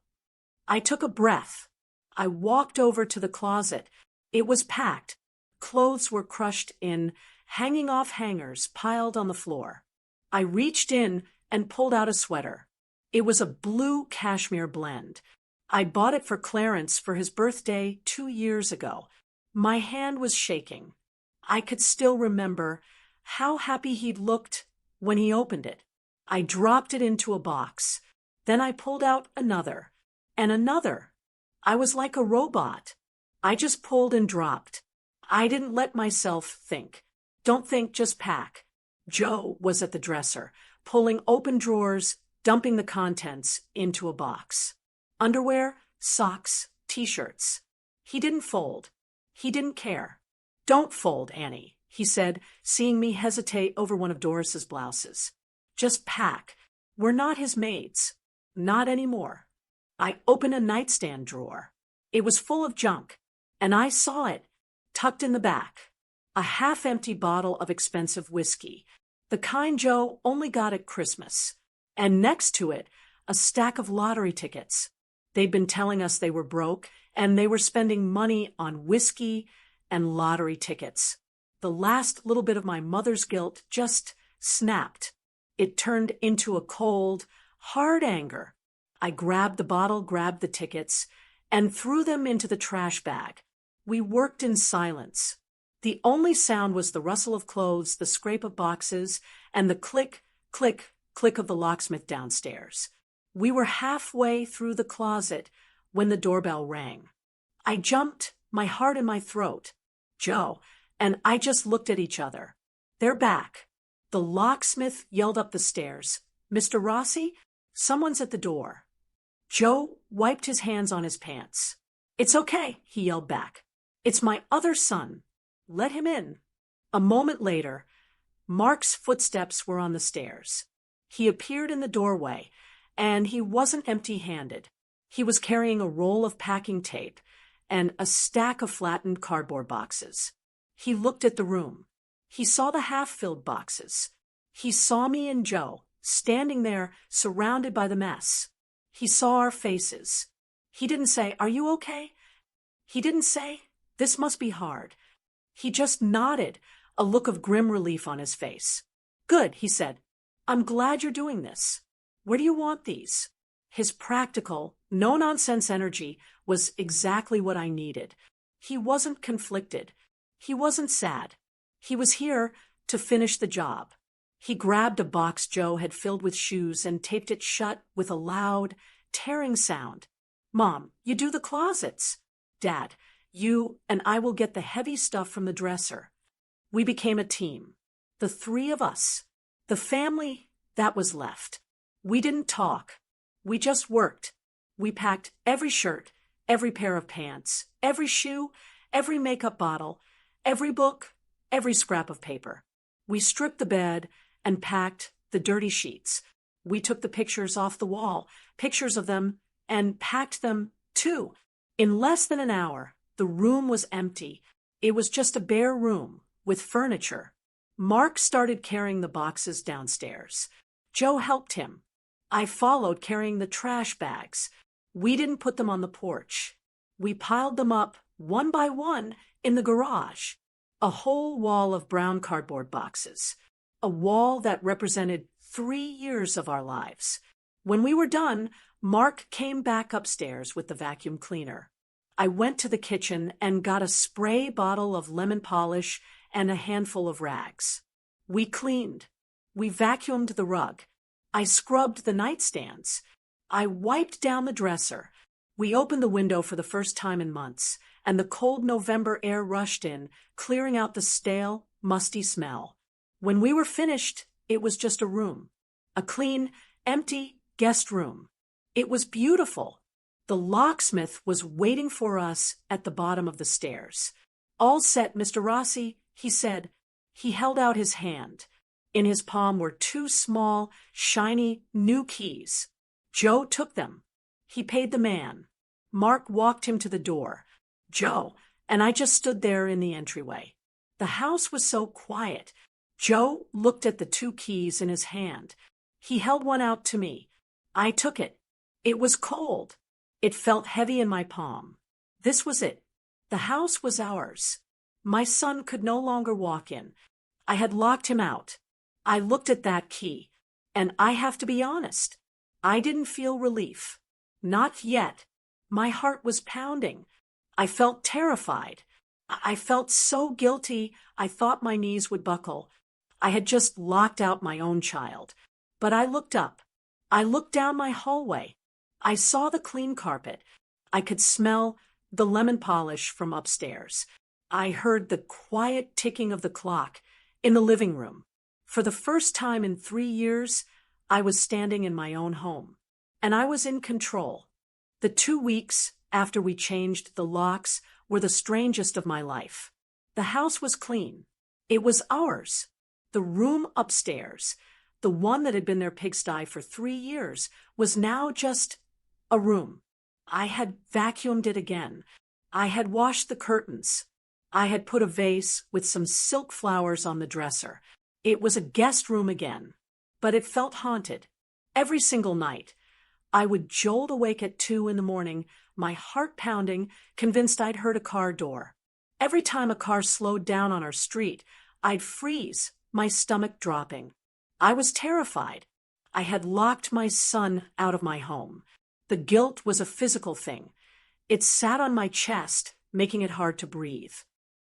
I took a breath. I walked over to the closet. It was packed. Clothes were crushed in, hanging off hangers piled on the floor. I reached in and pulled out a sweater. It was a blue cashmere blend. I bought it for Clarence for his birthday 2 years ago. My hand was shaking. I could still remember how happy he'd looked when he opened it. I dropped it into a box. Then I pulled out another, and another. I was like a robot. I just pulled and dropped. I didn't let myself think. Don't think, just pack. Joe was at the dresser, pulling open drawers, dumping the contents into a box. Underwear, socks, t-shirts. He didn't fold. He didn't care. Don't fold, Annie, he said, seeing me hesitate over one of Doris's blouses. Just pack. We're not his maids. Not anymore. I opened a nightstand drawer. It was full of junk, and I saw it, tucked in the back. A half-empty bottle of expensive whiskey, the kind Joe only got at Christmas. And next to it, a stack of lottery tickets. They'd been telling us they were broke, and they were spending money on whiskey and lottery tickets. The last little bit of my mother's guilt just snapped. It turned into a cold, hard anger. I grabbed the bottle, grabbed the tickets, and threw them into the trash bag. We worked in silence. The only sound was the rustle of clothes, the scrape of boxes, and the click, click, click of the locksmith downstairs. We were halfway through the closet when the doorbell rang. I jumped, my heart in my throat. Joe and I just looked at each other. They're back. The locksmith yelled up the stairs. Mr. Rossi, someone's at the door. Joe wiped his hands on his pants. It's okay, he yelled back. It's my other son. Let him in. A moment later, Mark's footsteps were on the stairs. He appeared in the doorway, and he wasn't empty-handed. He was carrying a roll of packing tape and a stack of flattened cardboard boxes. He looked at the room. He saw the half-filled boxes. He saw me and Joe, standing there, surrounded by the mess. He saw our faces. He didn't say, "Are you okay?" He didn't say, "This must be hard." He just nodded, a look of grim relief on his face. "Good," he said. "I'm glad you're doing this. Where do you want these?" His practical, no-nonsense energy was exactly what I needed. He wasn't conflicted. He wasn't sad. He was here to finish the job. He grabbed a box Joe had filled with shoes and taped it shut with a loud, tearing sound. "Mom, you do the closets. Dad, you and I will get the heavy stuff from the dresser." We became a team. The three of us. The family that was left. We didn't talk. We just worked. We packed every shirt, every pair of pants, every shoe, every makeup bottle, every book, every scrap of paper. We stripped the bed and packed the dirty sheets. We took the pictures off the wall, pictures of them, and packed them too. In less than an hour, the room was empty. It was just a bare room with furniture. Mark started carrying the boxes downstairs. Joe helped him. I followed, carrying the trash bags. We didn't put them on the porch. We piled them up, one by one, in the garage. A whole wall of brown cardboard boxes. A wall that represented 3 years of our lives. When we were done, Mark came back upstairs with the vacuum cleaner. I went to the kitchen and got a spray bottle of lemon polish and a handful of rags. We cleaned. We vacuumed the rug. I scrubbed the nightstands. I wiped down the dresser. We opened the window for the first time in months, and the cold November air rushed in, clearing out the stale, musty smell. When we were finished, it was just a room. A clean, empty guest room. It was beautiful. The locksmith was waiting for us at the bottom of the stairs. "All set, Mr. Rossi," he said. He held out his hand. In his palm were 2 small, shiny, new keys. Joe took them. He paid the man. Mark walked him to the door. Joe and I just stood there in the entryway. The house was so quiet. Joe looked at the 2 keys in his hand. He held one out to me. I took it. It was cold. It felt heavy in my palm. This was it. The house was ours. My son could no longer walk in. I had locked him out. I looked at that key, and I have to be honest. I didn't feel relief. Not yet. My heart was pounding. I felt terrified. I felt so guilty I thought my knees would buckle. I had just locked out my own child. But I looked up. I looked down my hallway. I saw the clean carpet. I could smell the lemon polish from upstairs. I heard the quiet ticking of the clock in the living room. For the first time in 3 years, I was standing in my own home. And I was in control. The 2 weeks after we changed the locks were the strangest of my life. The house was clean. It was ours. The room upstairs, the one that had been their pigsty for 3 years, was now just a room. I had vacuumed it again. I had washed the curtains. I had put a vase with some silk flowers on the dresser. It was a guest room again, but it felt haunted. Every single night, I would jolt awake at 2 in the morning, my heart pounding, convinced I'd heard a car door. Every time a car slowed down on our street, I'd freeze, my stomach dropping. I was terrified. I had locked my son out of my home. The guilt was a physical thing. It sat on my chest, making it hard to breathe.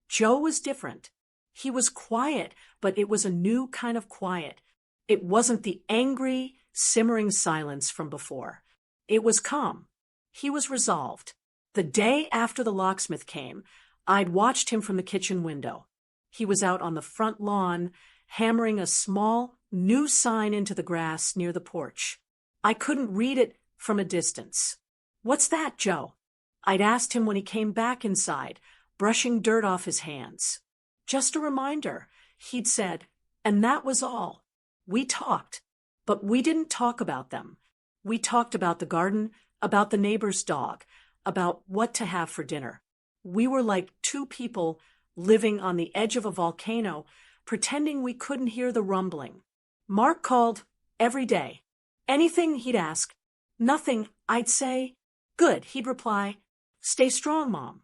Joe was different. He was quiet, but it was a new kind of quiet. It wasn't the angry, simmering silence from before. It was calm. He was resolved. The day after the locksmith came, I'd watched him from the kitchen window. He was out on the front lawn, hammering a small, new sign into the grass near the porch. I couldn't read it from a distance. "What's that, Joe?" I'd asked him when he came back inside, brushing dirt off his hands. "Just a reminder," he'd said, and that was all. We talked, but we didn't talk about them. We talked about the garden, about the neighbor's dog, about what to have for dinner. We were like two people living on the edge of a volcano, pretending we couldn't hear the rumbling. Mark called every day. Anything, he'd ask. Nothing, I'd say. Good, he'd reply. Stay strong, Mom.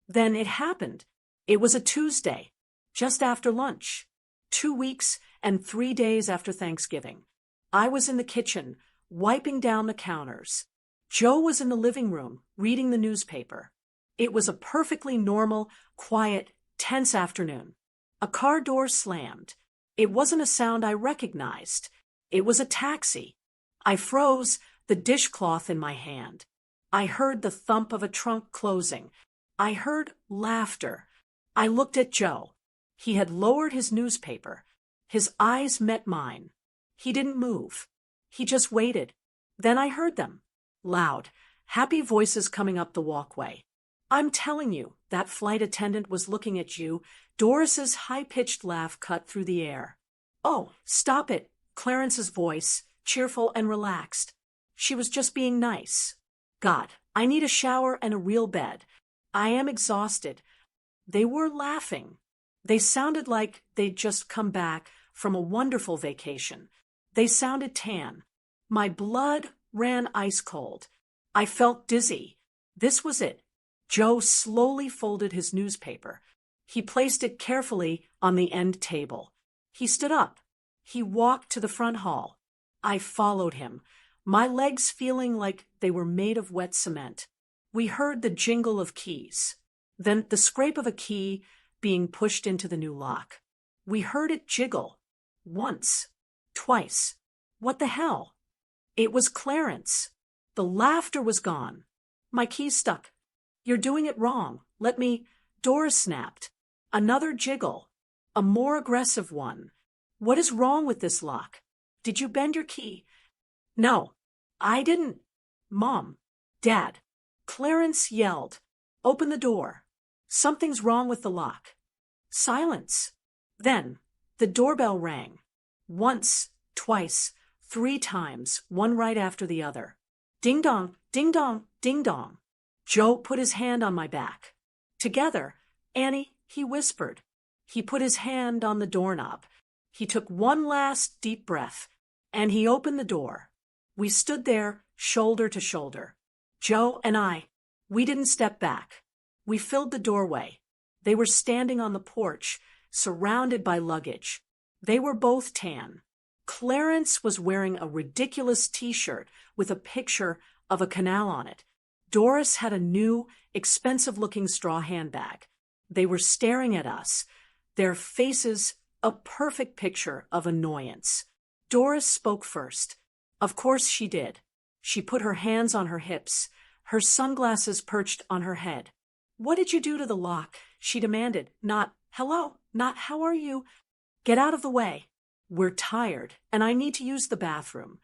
Then it happened. It was a Tuesday, just after lunch. 2 weeks and 3 days after Thanksgiving. I was in the kitchen, wiping down the counters. Joe was in the living room, reading the newspaper. It was a perfectly normal, quiet, tense afternoon. A car door slammed. It wasn't a sound I recognized. It was a taxi. I froze, the dishcloth in my hand. I heard the thump of a trunk closing. I heard laughter. I looked at Joe. He had lowered his newspaper. His eyes met mine. He didn't move. He just waited. Then I heard them. Loud, happy voices coming up the walkway. "I'm telling you, that flight attendant was looking at you." Doris's high-pitched laugh cut through the air. "Oh, stop it," Clarence's voice, cheerful and relaxed. She was just being nice. "God, I need a shower and a real bed. I am exhausted." They were laughing. They sounded like they'd just come back from a wonderful vacation. They sounded tan. My blood ran ice cold. I felt dizzy. This was it. Joe slowly folded his newspaper. He placed it carefully on the end table. He stood up. He walked to the front hall. I followed him, my legs feeling like they were made of wet cement. We heard the jingle of keys, then the scrape of a key being pushed into the new lock. We heard it jiggle. Once. Twice. What the hell? It was Clarence. The laughter was gone. My key stuck. "You're doing it wrong. Let me—" Doris snapped. Another jiggle. A more aggressive one. "What is wrong with this lock? Did you bend your key?" "No, I didn't." "Mom. Dad." Clarence yelled. "Open the door. Something's wrong with the lock." Silence. Then the doorbell rang. Once, twice, 3 times, one right after the other. Ding dong, ding dong, ding dong. Joe put his hand on my back. "Together, Annie," he whispered. He put his hand on the doorknob. He took one last deep breath, and he opened the door. We stood there, shoulder to shoulder. Joe and I, we didn't step back. We filled the doorway. They were standing on the porch, surrounded by luggage. They were both tan. Clarence was wearing a ridiculous T-shirt with a picture of a canal on it. Doris had a new, expensive-looking straw handbag. They were staring at us, their faces a perfect picture of annoyance. Doris spoke first. Of course she did. She put her hands on her hips, her sunglasses perched on her head. What did you do to the lock? She demanded. Not, hello, not how are you? Get out of the way. We're tired, and I need to use the bathroom.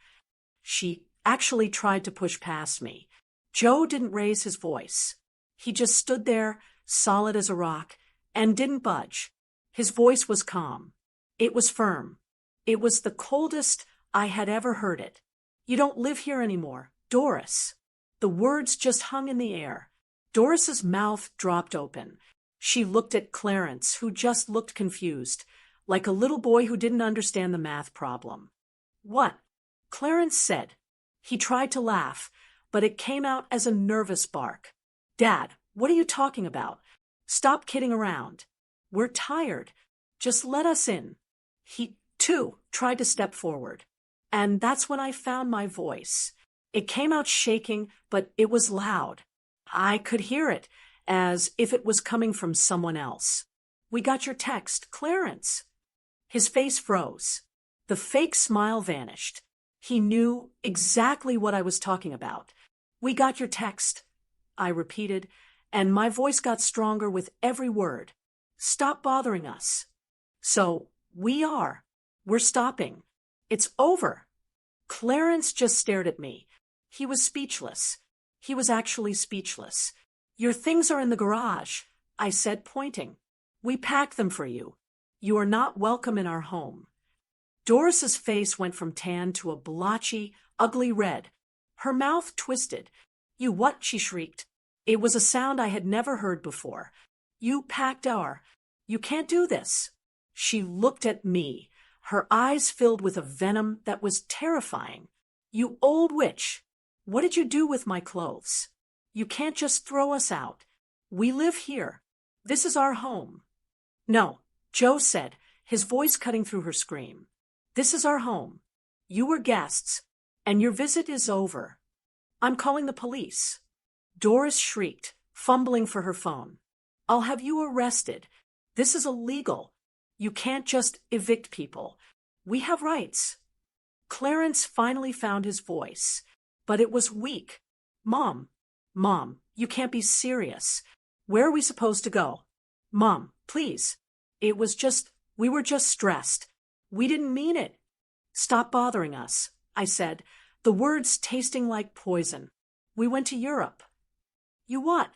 She actually tried to push past me. Joe didn't raise his voice. He just stood there, solid as a rock, and didn't budge. His voice was calm. It was firm. It was the coldest I had ever heard it. You don't live here anymore, Doris. The words just hung in the air. Doris's mouth dropped open. She looked at Clarence, who just looked confused, like a little boy who didn't understand the math problem. What? Clarence said. He tried to laugh, but it came out as a nervous bark. Dad, what are you talking about? Stop kidding around. We're tired. Just let us in. He, too, tried to step forward. And that's when I found my voice. It came out shaking, but it was loud. I could hear it, as if it was coming from someone else. We got your text, Clarence. His face froze. The fake smile vanished. He knew exactly what I was talking about. We got your text, I repeated, and my voice got stronger with every word. Stop bothering us. So, we're stopping. It's over. Clarence just stared at me. He was speechless. He was actually speechless. Your things are in the garage, I said, pointing. We packed them for you. You are not welcome in our home. Doris's face went from tan to a blotchy, ugly red. Her mouth twisted. You what? She shrieked. It was a sound I had never heard before. You packed our. You can't do this. She looked at me, her eyes filled with a venom that was terrifying. You old witch. What did you do with my clothes? You can't just throw us out. We live here. This is our home. No, Joe said, his voice cutting through her scream. This is our home. You were guests, and your visit is over. I'm calling the police. Doris shrieked, fumbling for her phone. I'll have you arrested. This is illegal. You can't just evict people. We have rights. Clarence finally found his voice, but it was weak. Mom, you can't be serious. Where are we supposed to go? Mom, please. We were just stressed. We didn't mean it. Stop bothering us, I said, the words tasting like poison. We went to Europe. You what?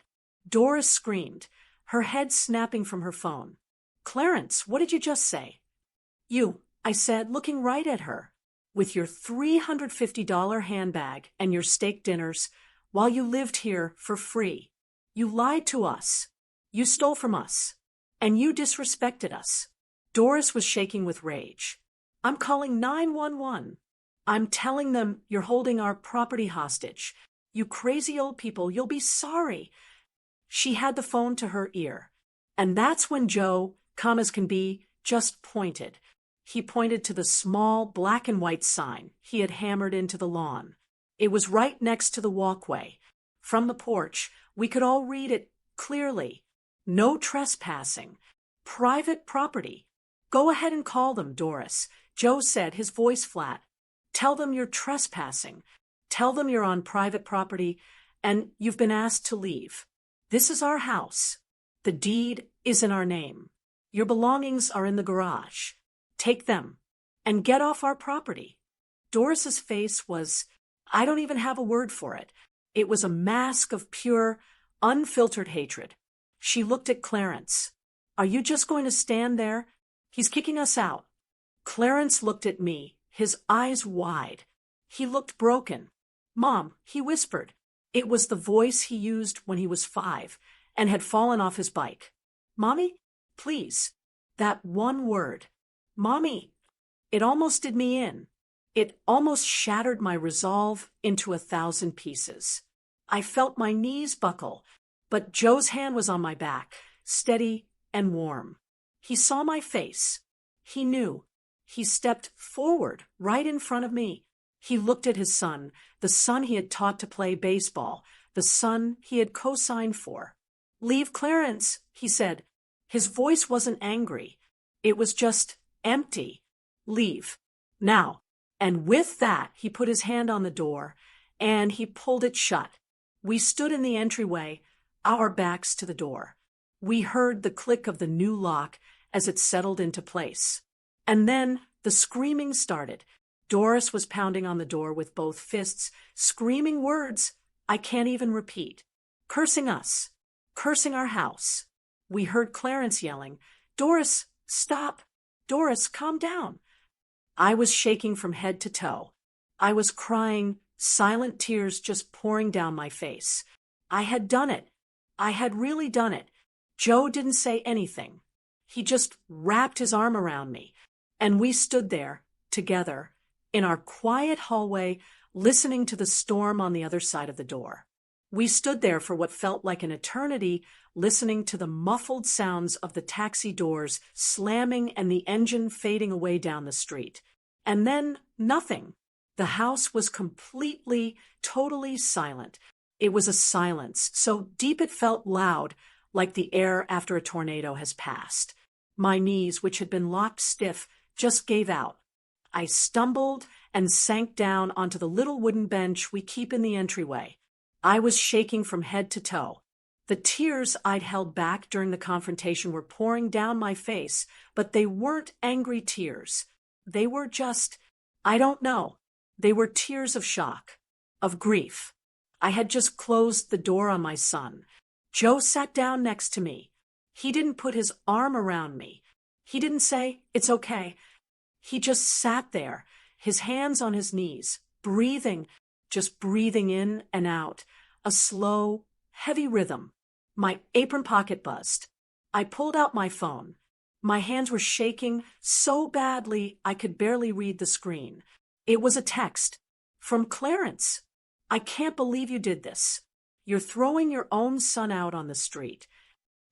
Doris screamed, her head snapping from her phone. Clarence, what did you just say? You, I said, looking right at her. With your $350 handbag and your steak dinners, while you lived here for free. You lied to us. You stole from us. And you disrespected us. Doris was shaking with rage. I'm calling 911. I'm telling them you're holding our property hostage. You crazy old people, you'll be sorry. She had the phone to her ear. And that's when Joe, calm as can be, just pointed. He pointed to the small black and white sign he had hammered into the lawn. It was right next to the walkway. From the porch, we could all read it clearly. No trespassing. Private property. Go ahead and call them, Doris, Joe said, his voice flat. Tell them you're trespassing. Tell them you're on private property and you've been asked to leave. This is our house. The deed is in our name. Your belongings are in the garage. Take them and get off our property. Doris's face was, I don't even have a word for it. It was a mask of pure, unfiltered hatred. She looked at Clarence. Are you just going to stand there? He's kicking us out. Clarence looked at me, his eyes wide. He looked broken. Mom, he whispered. It was the voice he used when he was 5 and had fallen off his bike. Mommy, please. That one word. Mommy. It almost did me in. It almost shattered my resolve into 1,000 pieces. I felt my knees buckle, but Joe's hand was on my back, steady and warm. He saw my face. He knew. He stepped forward right in front of me. He looked at his son, the son he had taught to play baseball, the son he had co-signed for. Leave Clarence, he said. His voice wasn't angry. It was just empty. Leave. Now. And with that, he put his hand on the door, and he pulled it shut. We stood in the entryway, our backs to the door. We heard the click of the new lock as it settled into place. And then the screaming started. Doris was pounding on the door with both fists, screaming words I can't even repeat, cursing us, cursing our house. We heard Clarence yelling, "Doris, stop! Doris, calm down!" I was shaking from head to toe. I was crying, silent tears just pouring down my face. I had done it. I had really done it. Joe didn't say anything. He just wrapped his arm around me, and we stood there, together, in our quiet hallway, listening to the storm on the other side of the door. We stood there for what felt like an eternity, listening to the muffled sounds of the taxi doors slamming and the engine fading away down the street. And then nothing. The house was completely, totally silent. It was a silence so deep it felt loud, like the air after a tornado has passed. My knees, which had been locked stiff, just gave out. I stumbled and sank down onto the little wooden bench we keep in the entryway. I was shaking from head to toe. The tears I'd held back during the confrontation were pouring down my face, but they weren't angry tears. They were just, I don't know. They were tears of shock, of grief. I had just closed the door on my son. Joe sat down next to me. He didn't put his arm around me. He didn't say, "It's okay." He just sat there, his hands on his knees, breathing, just breathing in and out, a slow, heavy rhythm. My apron pocket buzzed. I pulled out my phone. My hands were shaking so badly I could barely read the screen. It was a text from Clarence. "I can't believe you did this. You're throwing your own son out on the street."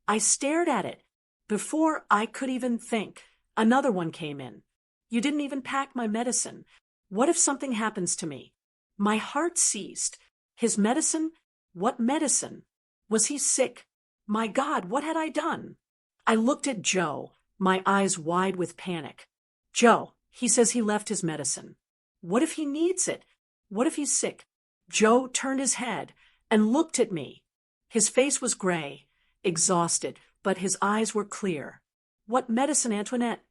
I stared at it. Before I could even think, another one came in. "You didn't even pack my medicine. What if something happens to me?" My heart seized. His medicine? What medicine? Was he sick? My God, what had I done? I looked at Joe, my eyes wide with panic. "Joe, he says he left his medicine. What if he needs it? What if he's sick?" Joe turned his head and looked at me. His face was gray, exhausted, but his eyes were clear. "What medicine, Antoinette?"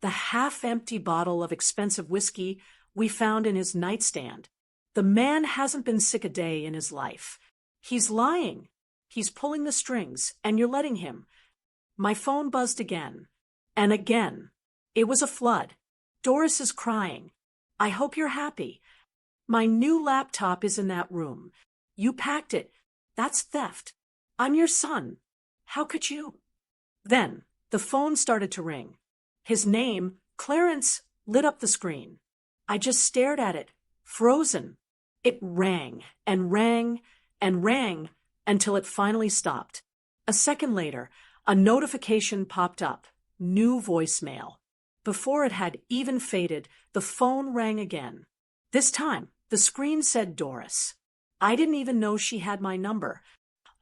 "The half-empty bottle of expensive whiskey we found in his nightstand. The man hasn't been sick a day in his life. He's lying. He's pulling the strings, and you're letting him." My phone buzzed again. And again. It was a flood. "Doris is crying. I hope you're happy. My new laptop is in that room. You packed it. That's theft. I'm your son. How could you?" Then the phone started to ring. His name, Clarence, lit up the screen. I just stared at it, frozen. It rang and rang and rang until it finally stopped. A second later, a notification popped up. New voicemail. Before it had even faded, the phone rang again. This time, the screen said Doris. I didn't even know she had my number.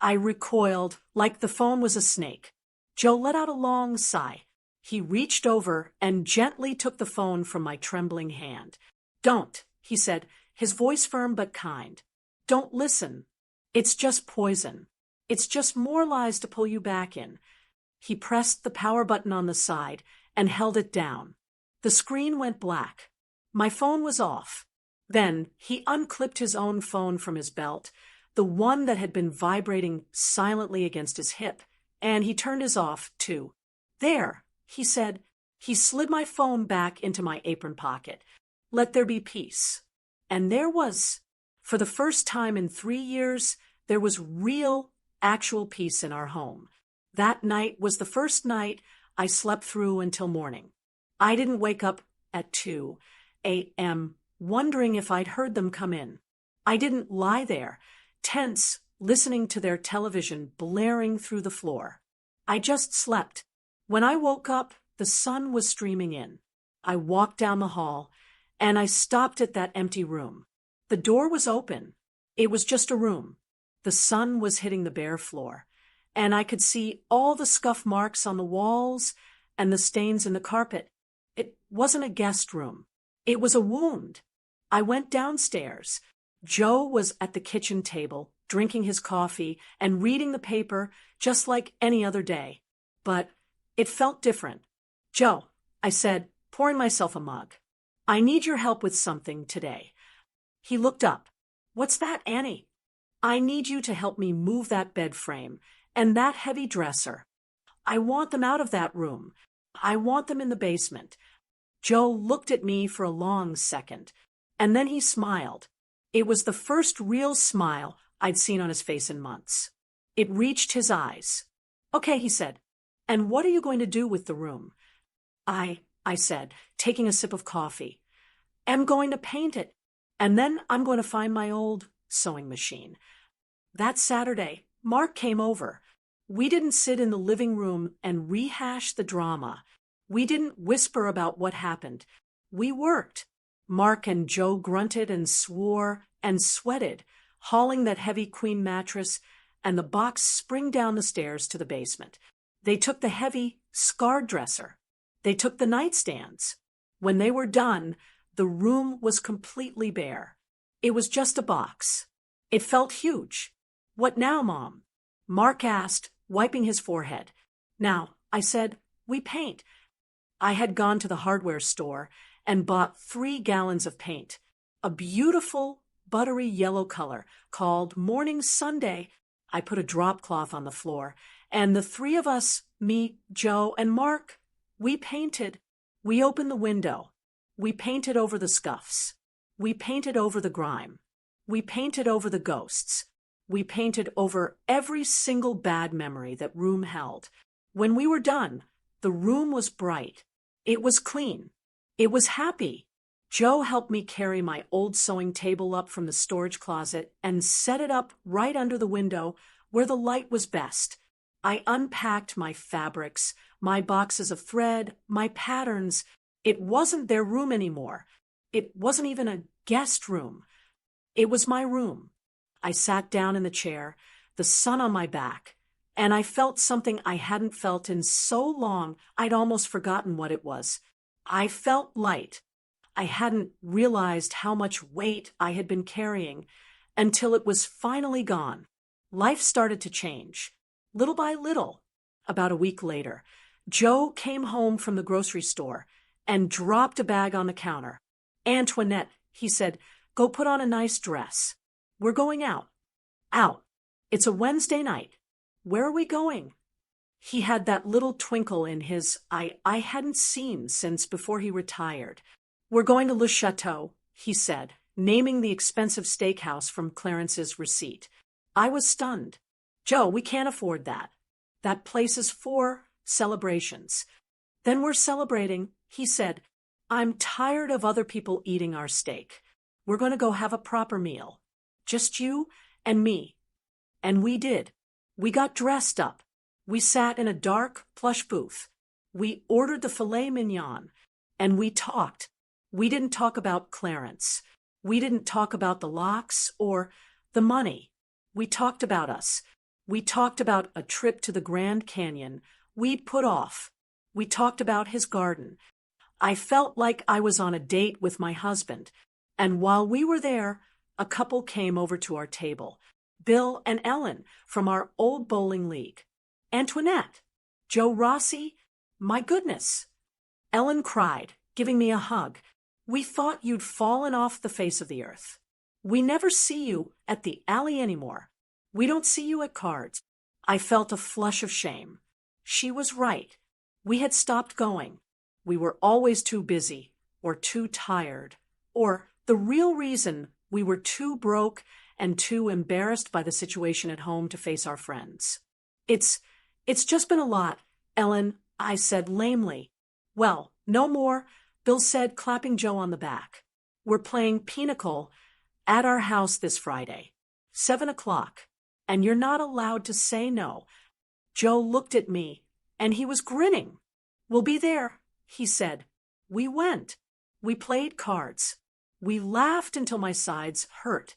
I recoiled like the phone was a snake. Joe let out a long sigh. He reached over and gently took the phone from my trembling hand. "Don't," he said, his voice firm but kind. "Don't listen. It's just poison. It's just more lies to pull you back in." He pressed the power button on the side and held it down. The screen went black. My phone was off. Then he unclipped his own phone from his belt, the one that had been vibrating silently against his hip, and he turned his off, too. "There," he said. He slid my phone back into my apron pocket. "Let there be peace." And there was. For the first time in 3 years, there was real, actual peace in our home. That night was the first night I slept through until morning. I didn't wake up at 2 a.m. wondering if I'd heard them come in. I didn't lie there, tense, listening to their television blaring through the floor. I just slept. When I woke up, the sun was streaming in. I walked down the hall, and I stopped at that empty room. The door was open. It was just a room. The sun was hitting the bare floor, and I could see all the scuff marks on the walls and the stains in the carpet. It wasn't a guest room. It was a wound. I went downstairs. Joe was at the kitchen table, drinking his coffee and reading the paper just like any other day. But it felt different. Joe, I said, pouring myself a mug, I need your help with something today. He looked up. What's that, Annie? I need you to help me move that bed frame and that heavy dresser. I want them out of that room. I want them in the basement. Joe looked at me for a long second, and then he smiled. It was the first real smile I'd seen on his face in months. It reached his eyes. Okay, he said. And what are you going to do with the room? I said, taking a sip of coffee. I'm going to paint it, and then I'm going to find my old sewing machine. That Saturday, Mark came over. We didn't sit in the living room and rehash the drama. We didn't whisper about what happened. We worked. Mark and Joe grunted and swore and sweated, hauling that heavy queen mattress and the box spring down the stairs to the basement. They took the heavy, scarred dresser. They took the nightstands. When they were done, the room was completely bare. It was just a box. It felt huge. What now, Mom? Mark asked, wiping his forehead. Now, I said, we paint. I had gone to the hardware store and bought 3 gallons of paint, a beautiful, buttery yellow color called Morning Sunday. I put a drop cloth on the floor, and the 3 of us, me, Joe, and Mark, we painted. We opened the window. We painted over the scuffs. We painted over the grime. We painted over the ghosts. We painted over every single bad memory that room held. When we were done, the room was bright. It was clean. It was happy. Joe helped me carry my old sewing table up from the storage closet and set it up right under the window where the light was best. I unpacked my fabrics, my boxes of thread, my patterns. It wasn't their room anymore. It wasn't even a guest room. It was my room. I sat down in the chair, the sun on my back, and I felt something I hadn't felt in so long I'd almost forgotten what it was. I felt light. I hadn't realized how much weight I had been carrying until it was finally gone. Life started to change, little by little. About a week later, Joe came home from the grocery store and dropped a bag on the counter. Antoinette, he said, go put on a nice dress. We're going out. Out. It's a Wednesday night. Where are we going? He had that little twinkle in his eye I hadn't seen since before he retired. We're going to Le Chateau, he said, naming the expensive steakhouse from Clarence's receipt. I was stunned. Joe, we can't afford that. That place is for celebrations. Then we're celebrating, he said. I'm tired of other people eating our steak. We're going to go have a proper meal. Just you and me. And we did. We got dressed up. We sat in a dark, plush booth. We ordered the filet mignon, and we talked. We didn't talk about Clarence. We didn't talk about the locks or the money. We talked about us. We talked about a trip to the Grand Canyon we'd put off. We talked about his garden. I felt like I was on a date with my husband, and while we were there, a couple came over to our table. Bill and Ellen from our old bowling league. Antoinette. Joe Rossi. My goodness. Ellen cried, giving me a hug. We thought you'd fallen off the face of the earth. We never see you at the alley anymore. We don't see you at cards. I felt a flush of shame. She was right. We had stopped going. We were always too busy, or too tired, or the real reason we were too broke and too embarrassed by the situation at home to face our friends. It's just been a lot, Ellen, I said lamely. Well, no more, Bill said, clapping Joe on the back. We're playing Pinochle at our house this Friday, 7 o'clock, and you're not allowed to say no. Joe looked at me, and he was grinning. We'll be there, he said. We went. We played cards. We laughed until my sides hurt.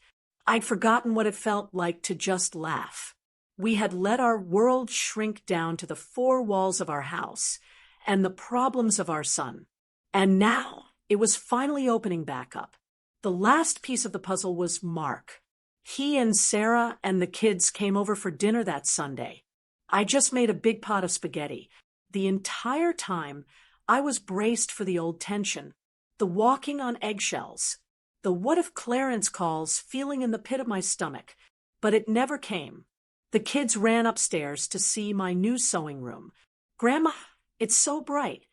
I'd forgotten what it felt like to just laugh. We had let our world shrink down to the 4 walls of our house and the problems of our son. And now It was finally opening back up. The last piece of the puzzle was Mark. He and Sarah and the kids came over for dinner that Sunday. I just made a big pot of spaghetti. The entire time, I was braced for the old tension, the walking on eggshells, the what if Clarence calls feeling in the pit of my stomach. But it never came. The kids ran upstairs to see my new sewing room. "Grandma, it's so bright."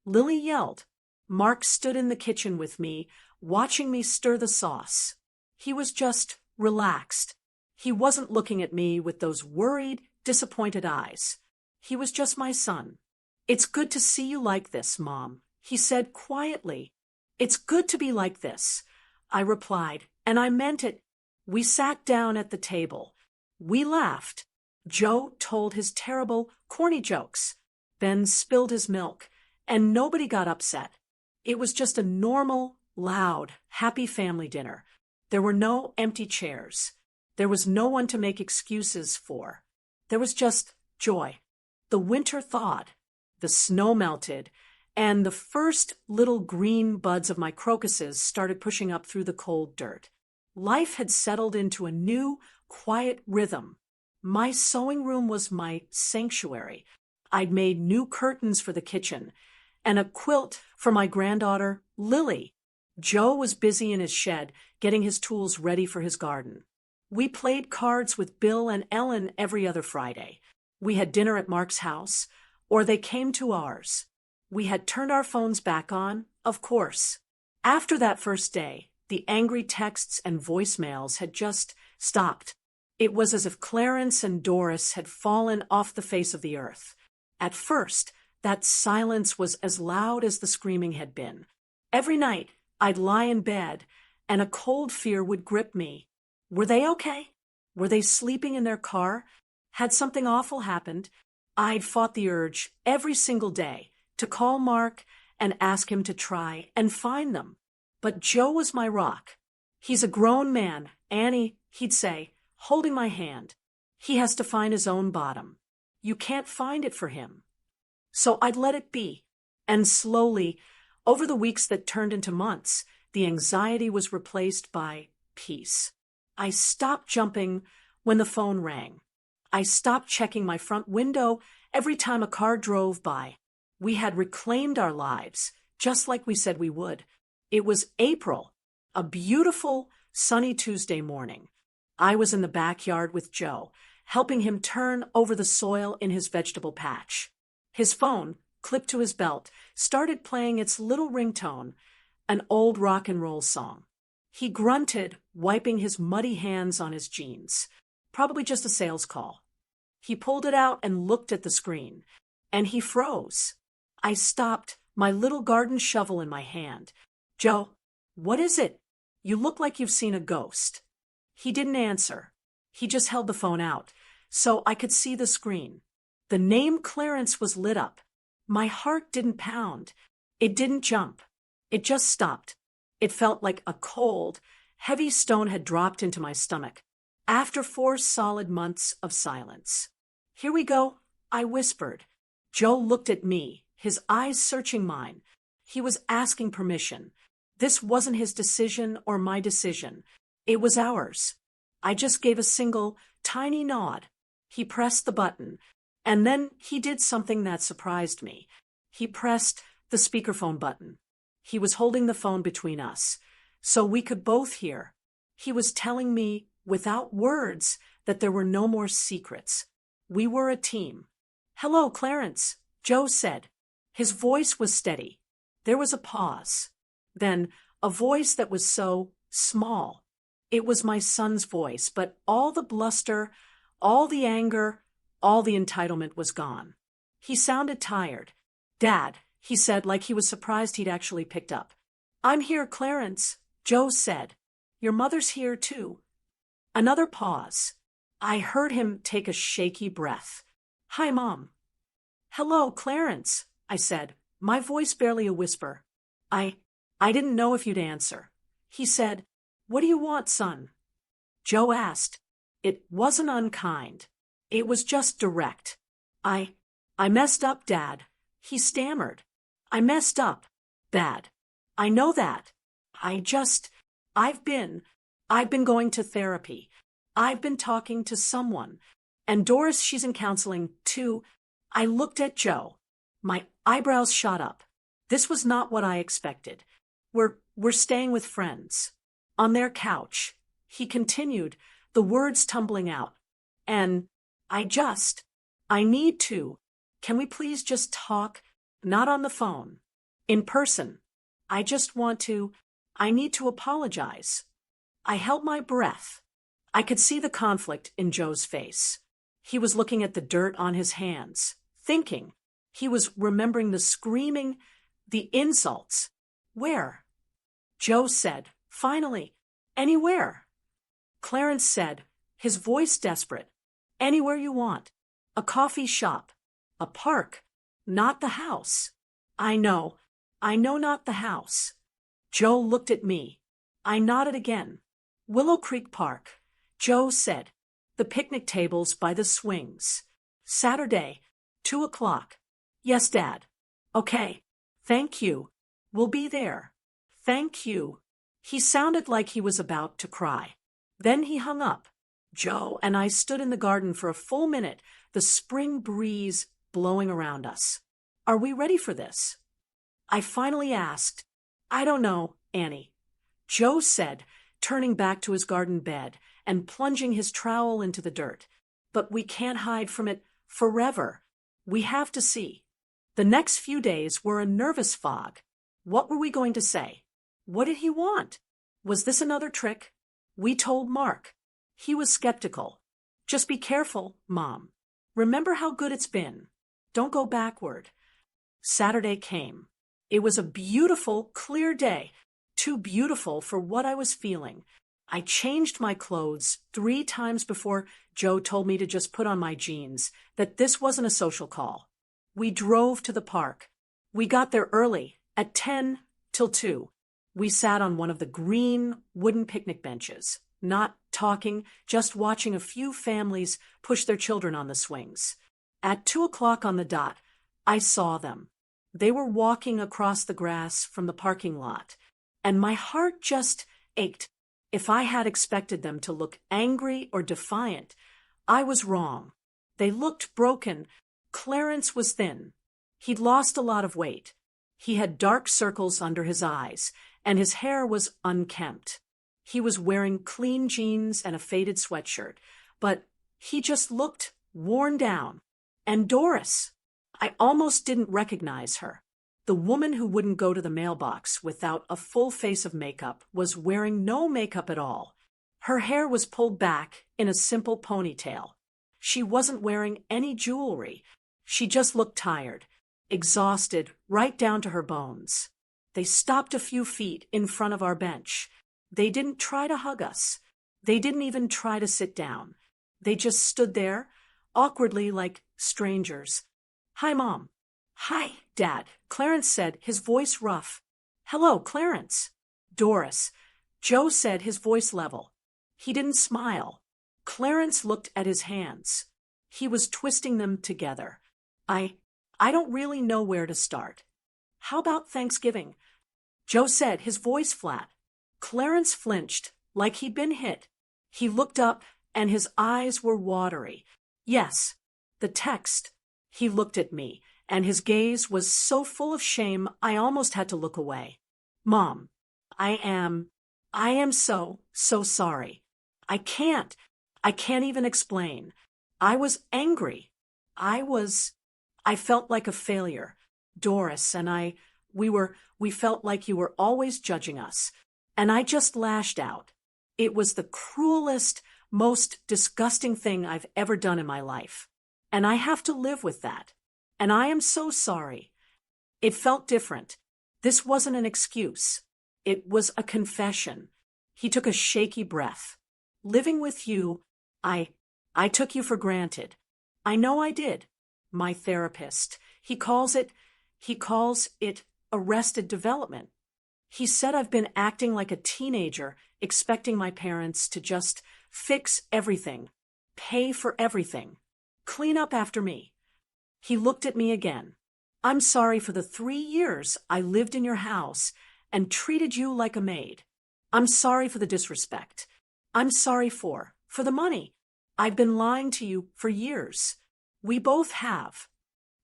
Lily yelled. Mark stood in the kitchen with me, watching me stir the sauce. He was just relaxed. He wasn't looking at me with those worried, disappointed eyes. He was just my son. "It's good to see you like this, Mom," he said quietly. "It's good to be like this," I replied, and I meant it. We sat down at the table. We laughed. Joe told his terrible, corny jokes. Ben spilled his milk, and nobody got upset. It was just a normal, loud, happy family dinner. There were no empty chairs. There was no one to make excuses for. There was just joy. The winter thawed. The snow melted, and the first little green buds of my crocuses started pushing up through the cold dirt. Life had settled into a new, quiet rhythm. My sewing room was my sanctuary. I'd made new curtains for the kitchen and a quilt for my granddaughter, Lily. Joe was busy in his shed getting his tools ready for his garden. We played cards with Bill and Ellen every other Friday. We had dinner at Mark's house, or they came to ours. We had turned our phones back on, of course. After that first day, the angry texts and voicemails had just stopped. It was as if Clarence and Doris had fallen off the face of the earth. At first, that silence was as loud as the screaming had been. Every night, I'd lie in bed, and a cold fear would grip me. Were they okay? Were they sleeping in their car? Had something awful happened? I'd fought the urge every single day to call Mark and ask him to try and find them. But Joe was my rock. "He's a grown man, Annie," he'd say, holding my hand. "He has to find his own bottom. You can't find it for him." So I'd let it be. And slowly, over the weeks that turned into months, the anxiety was replaced by peace. I stopped jumping when the phone rang. I stopped checking my front window every time a car drove by. We had reclaimed our lives, just like we said we would. It was April, a beautiful, sunny Tuesday morning. I was in the backyard with Joe, helping him turn over the soil in his vegetable patch. His phone, clipped to his belt, started playing its little ringtone, an old rock and roll song. He grunted, wiping his muddy hands on his jeans. Probably just a sales call. He pulled it out and looked at the screen, and he froze. I stopped, my little garden shovel in my hand. "Joe, what is it? You look like you've seen a ghost." He didn't answer. He just held the phone out, so I could see the screen. The name Clarence was lit up. My heart didn't pound. It didn't jump. It just stopped. It felt like a cold, heavy stone had dropped into my stomach. After 4 solid months of silence. "Here we go," I whispered. Joe looked at me, his eyes searching mine. He was asking permission. This wasn't his decision or my decision. It was ours. I just gave a single, tiny nod. He pressed the button, and then he did something that surprised me. He pressed the speakerphone button. He was holding the phone between us, so we could both hear. He was telling me, without words, that there were no more secrets. We were a team. "Hello, Clarence," Joe said. His voice was steady. There was a pause. Then a voice that was so small. It was my son's voice, but all the bluster, all the anger, all the entitlement was gone. He sounded tired. "Dad," he said, like he was surprised he'd actually picked up. "I'm here, Clarence," Joe said. "Your mother's here, too." Another pause. I heard him take a shaky breath. "Hi, Mom." "Hello, Clarence," I said, my voice barely a whisper. I didn't know if you'd answer." He said, "What do you want, son?" Joe asked. It wasn't unkind. It was just direct. I messed up, Dad." He stammered. "I messed up, Dad. I know that. I've been, I've been going to therapy. I've been talking to someone. And Doris, she's in counseling too. I looked at Joe. My eyebrows shot up. This was not what I expected. We're staying with friends. On their couch. He continued, the words tumbling out. And I need to. Can we please just talk? Not on the phone. In person. I need to apologize. I held my breath. I could see the conflict in Joe's face. He was looking at the dirt on his hands, thinking. He was remembering the screaming, the insults. Where? Joe said, finally, anywhere. Clarence said, his voice desperate, anywhere you want. A coffee shop. A park. Not the house. I know not the house. Joe looked at me. I nodded again. Willow Creek Park. Joe said, the picnic tables by the swings. Saturday, 2 o'clock. Yes, Dad. Okay. Thank you. We'll be there. Thank you. He sounded like he was about to cry. Then he hung up. Joe and I stood in the garden for a full minute, the spring breeze blowing around us. Are we ready for this? I finally asked. I don't know, Annie. Joe said, turning back to his garden bed and plunging his trowel into the dirt. But we can't hide from it forever. We have to see. The next few days were a nervous fog. What were we going to say? What did he want? Was this another trick? We told Mark. He was skeptical. Just be careful, Mom. Remember how good it's been. Don't go backward. Saturday came. It was a beautiful, clear day. Too beautiful for what I was feeling. I changed my clothes 3 times before Joe told me to just put on my jeans, that this wasn't a social call. We drove to the park. We got there early, at 10 till 2. We sat on one of the green wooden picnic benches, not talking, just watching a few families push their children on the swings. At 2 o'clock on the dot, I saw them. They were walking across the grass from the parking lot, and my heart just ached. If I had expected them to look angry or defiant, I was wrong. They looked broken. Clarence was thin. He'd lost a lot of weight. He had dark circles under his eyes, and his hair was unkempt. He was wearing clean jeans and a faded sweatshirt, but he just looked worn down. And Doris, I almost didn't recognize her. The woman who wouldn't go to the mailbox without a full face of makeup was wearing no makeup at all. Her hair was pulled back in a simple ponytail. She wasn't wearing any jewelry. She just looked tired, exhausted right down to her bones. They stopped a few feet in front of our bench. They didn't try to hug us. They didn't even try to sit down. They just stood there, awkwardly like strangers. Hi, Mom. Hi, Dad, Clarence said, his voice rough. Hello, Clarence. Doris. Joe said, his voice level. He didn't smile. Clarence looked at his hands. He was twisting them together. I don't really know where to start. How about Thanksgiving? Joe said, his voice flat. Clarence flinched, like he'd been hit. He looked up, and his eyes were watery. Yes, the text. He looked at me, and his gaze was so full of shame I almost had to look away. Mom, I am so sorry. I can't even explain. I was angry. I felt like a failure. Doris and we felt like you were always judging us. And I just lashed out. It was the cruelest, most disgusting thing I've ever done in my life. And I have to live with that. And I am so sorry. It felt different. This wasn't an excuse. It was a confession. He took a shaky breath. Living with you, I took you for granted. I know I did. My therapist, he calls it arrested development. He said I've been acting like a teenager, expecting my parents to just fix everything, pay for everything, clean up after me. He looked at me again. I'm sorry for the 3 years I lived in your house and treated you like a maid. I'm sorry for the disrespect. I'm sorry for the money. I've been lying to you for years. We both have.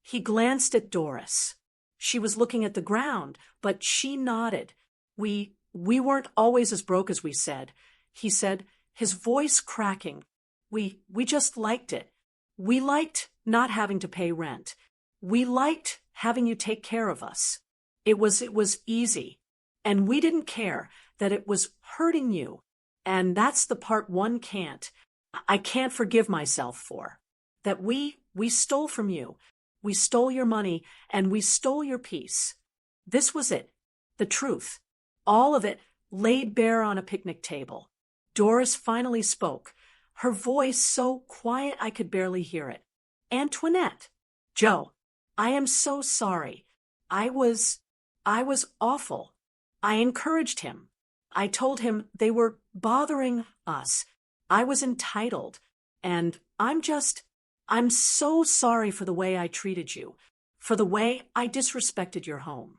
He glanced at Doris. She was looking at the ground, but she nodded. We weren't always as broke as we said, he said, his voice cracking. We just liked it. We liked not having to pay rent. We liked having you take care of us. It was easy. And we didn't care that it was hurting you. And that's the part one can't. I can't forgive myself for. That we stole from you. We stole your money and we stole your peace. This was it. The truth. All of it laid bare on a picnic table. Doris finally spoke, her voice so quiet I could barely hear it. Antoinette. Joe, I am so sorry. I was awful. I encouraged him. I told him they were bothering us. I was entitled. And I'm so sorry for the way I treated you, for the way I disrespected your home.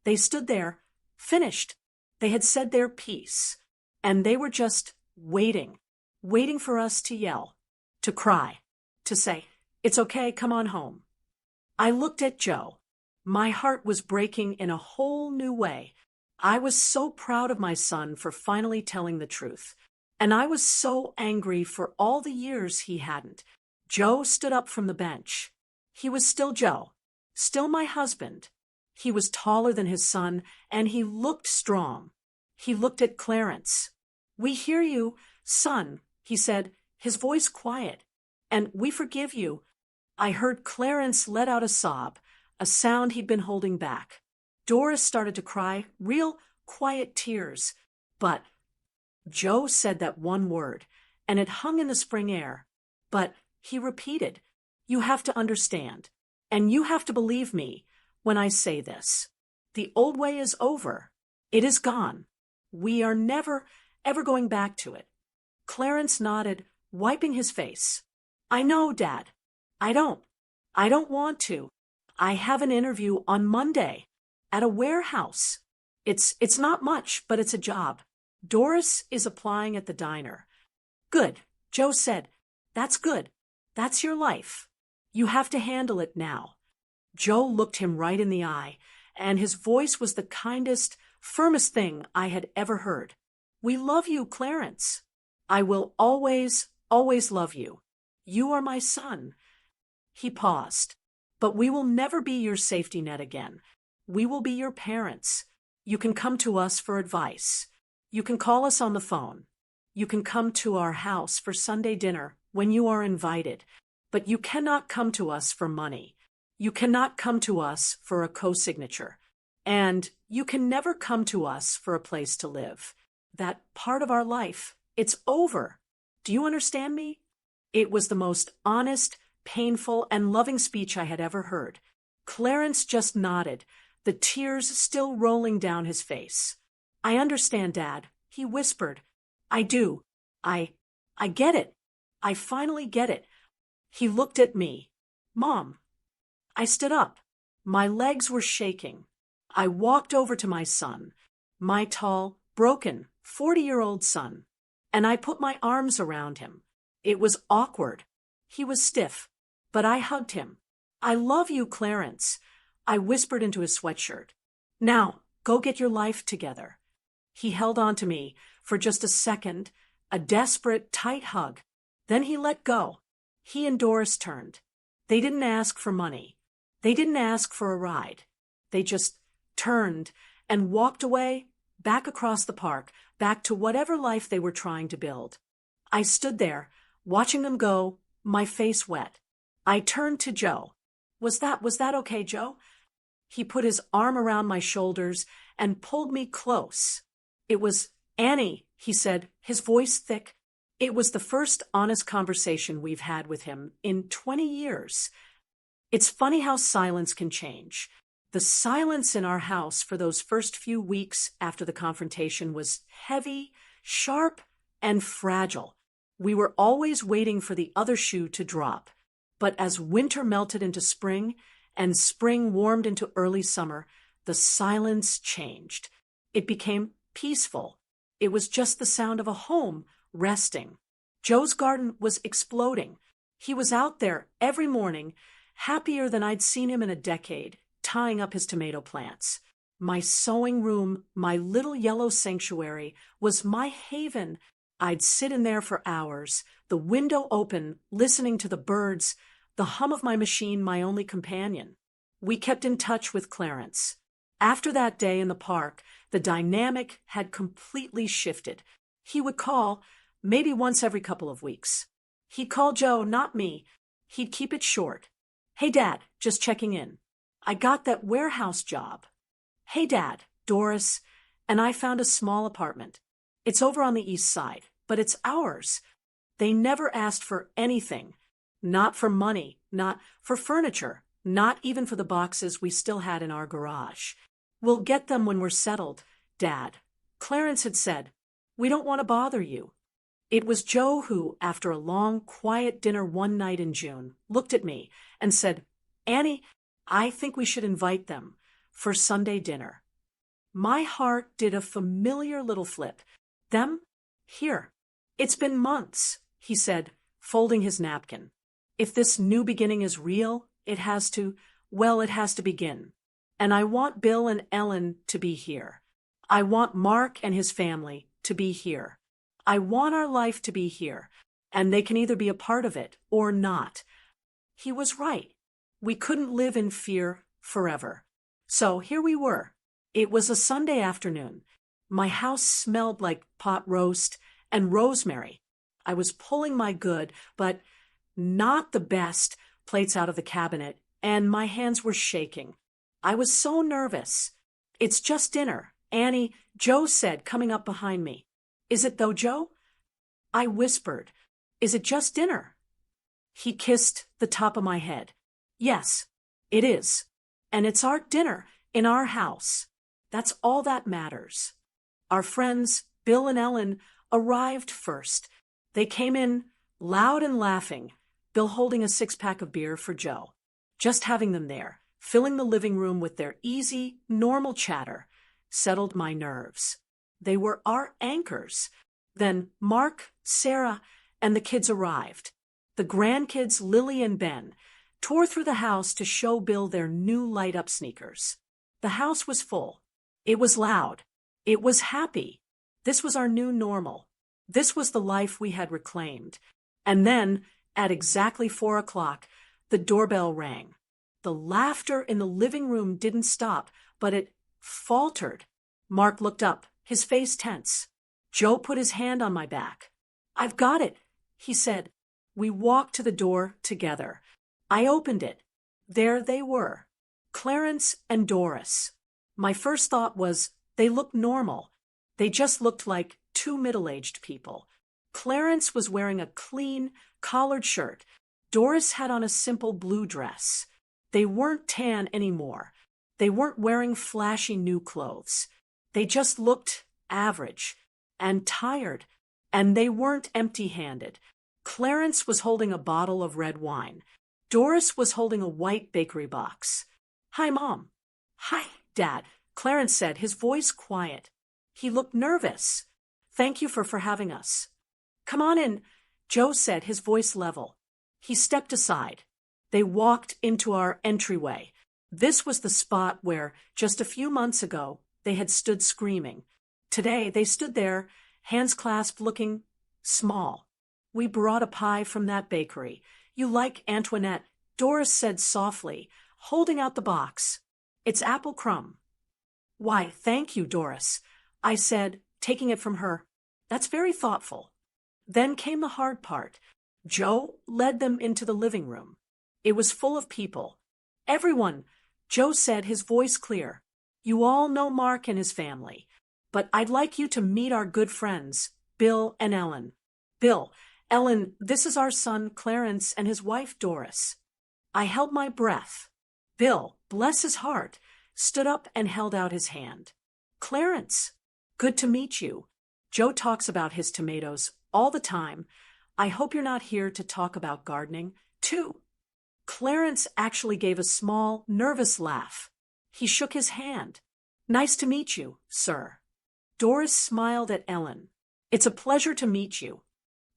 They stood there, finished. They had said their piece, and they were just waiting for us to yell, to cry, to say, "It's okay, come on home." I looked at Joe. My heart was breaking in a whole new way. I was so proud of my son for finally telling the truth, and I was so angry for all the years he hadn't. Joe stood up from the bench. He was still Joe, still my husband. He was taller than his son, and he looked strong. He looked at Clarence. "We hear you, son," he said, his voice quiet, "and we forgive you." I heard Clarence let out a sob, a sound he'd been holding back. Doris started to cry, real quiet tears. But Joe said that one word, and it hung in the spring air. But he repeated, "You have to understand, and you have to believe me when I say this. The old way is over. It is gone. We are never, ever going back to it." Clarence nodded, wiping his face. "I know, Dad. I don't want to. I have an interview on Monday at a warehouse. It's not much, but it's a job. Doris is applying at the diner." "Good," Joe said. "That's good. That's your life. You have to handle it now." Joe looked him right in the eye, and his voice was the kindest, firmest thing I had ever heard. "We love you, Clarence. I will always, always love you. You are my son." He paused. "But we will never be your safety net again. We will be your parents. You can come to us for advice. You can call us on the phone. You can come to our house for Sunday dinner when you are invited. But you cannot come to us for money. You cannot come to us for a co-signature. And you can never come to us for a place to live. That part of our life, it's over. Do you understand me?" It was the most honest, painful, and loving speech I had ever heard. Clarence just nodded, the tears still rolling down his face. "I understand, Dad," he whispered. "I do. I get it. I finally get it." He looked at me. "Mom." I stood up. My legs were shaking. I walked over to my son, my tall, broken, 40-year-old son, and I put my arms around him. It was awkward. He was stiff, but I hugged him. "I love you, Clarence," I whispered into his sweatshirt. "Now, go get your life together." He held on to me for just a second, a desperate, tight hug. Then he let go. He and Doris turned. They didn't ask for money. They didn't ask for a ride. They just turned and walked away, back across the park, back to whatever life they were trying to build. I stood there, watching them go, my face wet. I turned to Joe. Was that okay, Joe?" He put his arm around my shoulders and pulled me close. "It was Annie," he said, his voice thick. It was the first honest conversation we've had with him in 20 years. It's funny how silence can change. The silence in our house for those first few weeks after the confrontation was heavy, sharp, and fragile. We were always waiting for the other shoe to drop. But as winter melted into spring, and spring warmed into early summer, the silence changed. It became peaceful. It was just the sound of a home resting. Joe's garden was exploding. He was out there every morning, happier than I'd seen him in a decade, tying up his tomato plants. My sewing room, my little yellow sanctuary, was my haven. I'd sit in there for hours, the window open, listening to the birds, the hum of my machine my only companion. We kept in touch with Clarence. After that day in the park, the dynamic had completely shifted. He would call, maybe once every couple of weeks. He'd call Joe, not me. He'd keep it short. "Hey, Dad, just checking in. I got that warehouse job." "Hey, Dad, Doris, and I found a small apartment. It's over on the east side, but it's ours." They never asked for anything. Not for money, not for furniture, not even for the boxes we still had in our garage. "We'll get them when we're settled, Dad." Clarence had said, "We don't want to bother you." It was Joe who, after a long, quiet dinner one night in June, looked at me and said, "Annie, I think we should invite them for Sunday dinner." My heart did a familiar little flip. "Them? Here. It's been months," he said, folding his napkin. "If this new beginning is real, it has to begin. And I want Bill and Ellen to be here. I want Mark and his family to be here. I want our life to be here, and they can either be a part of it or not." He was right. We couldn't live in fear forever. So here we were. It was a Sunday afternoon. My house smelled like pot roast and rosemary. I was pulling my good, but not the best, plates out of the cabinet, and my hands were shaking. I was so nervous. "It's just dinner, Annie," Joe said, coming up behind me. "Is it though, Joe?" I whispered, "Is it just dinner?" He kissed the top of my head. "Yes, it is. And it's our dinner in our house. That's all that matters." Our friends, Bill and Ellen, arrived first. They came in loud and laughing, Bill holding a six-pack of beer for Joe. Just having them there, filling the living room with their easy, normal chatter, settled my nerves. They were our anchors. Then Mark, Sarah, and the kids arrived. The grandkids, Lily and Ben, tore through the house to show Bill their new light-up sneakers. The house was full. It was loud. It was happy. This was our new normal. This was the life we had reclaimed. And then, at exactly 4 o'clock, the doorbell rang. The laughter in the living room didn't stop, but it faltered. Mark looked up, his face tense. Joe put his hand on my back. "I've got it," he said. We walked to the door together. I opened it. There they were, Clarence and Doris. My first thought was, they looked normal. They just looked like two middle-aged people. Clarence was wearing a clean, collared shirt. Doris had on a simple blue dress. They weren't tan anymore. They weren't wearing flashy new clothes. They just looked average and tired, and they weren't empty-handed. Clarence was holding a bottle of red wine. Doris was holding a white bakery box. "Hi, Mom." "Hi, Dad," Clarence said, his voice quiet. He looked nervous. "Thank you for having us." "Come on in," Joe said, his voice level. He stepped aside. They walked into our entryway. This was the spot where, just a few months ago, they had stood screaming. Today, they stood there, hands clasped, looking small. "We brought a pie from that bakery. You like Antoinette," Doris said softly, holding out the box. "It's apple crumb." "Why, thank you, Doris," I said, taking it from her. "That's very thoughtful." Then came the hard part. Joe led them into the living room. It was full of people. "Everyone," Joe said, his voice clear. "You all know Mark and his family. But I'd like you to meet our good friends, Bill and Ellen. Bill, Ellen, this is our son Clarence and his wife Doris." I held my breath. Bill, bless his heart, stood up and held out his hand. "Clarence, good to meet you. Joe talks about his tomatoes all the time. I hope you're not here to talk about gardening, too." Clarence actually gave a small, nervous laugh. He shook his hand. "Nice to meet you, sir." Doris smiled at Ellen. It's a pleasure to meet you.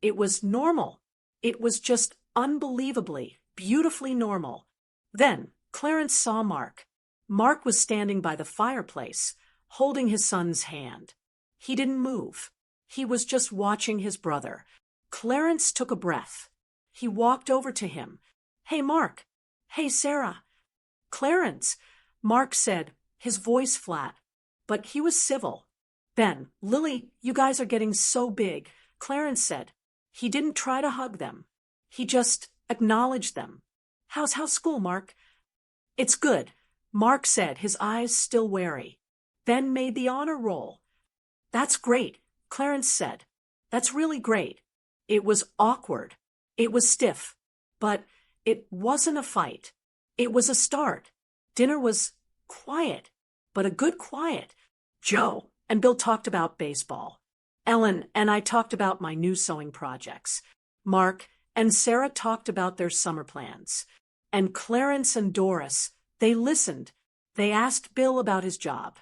It was normal. It was just unbelievably, beautifully normal. Then Clarence saw Mark. Mark was standing by the fireplace, holding his son's hand. He didn't move. He was just watching his brother. Clarence took a breath. He walked over to him. "Hey, Mark. Hey, Sarah." "Clarence," Mark said, his voice flat. But he was civil. "Ben, Lily, you guys are getting so big," Clarence said. He didn't try to hug them. He just acknowledged them. How's school, Mark?" "It's good," Mark said, his eyes still wary. "Ben made the honor roll." "That's great," Clarence said. "That's really great." It was awkward. It was stiff. But it wasn't a fight. It was a start. Dinner was quiet, but a good quiet. Joe and Bill talked about baseball. Ellen and I talked about my new sewing projects. Mark and Sarah talked about their summer plans. And Clarence and Doris, they listened. They asked Bill about his job.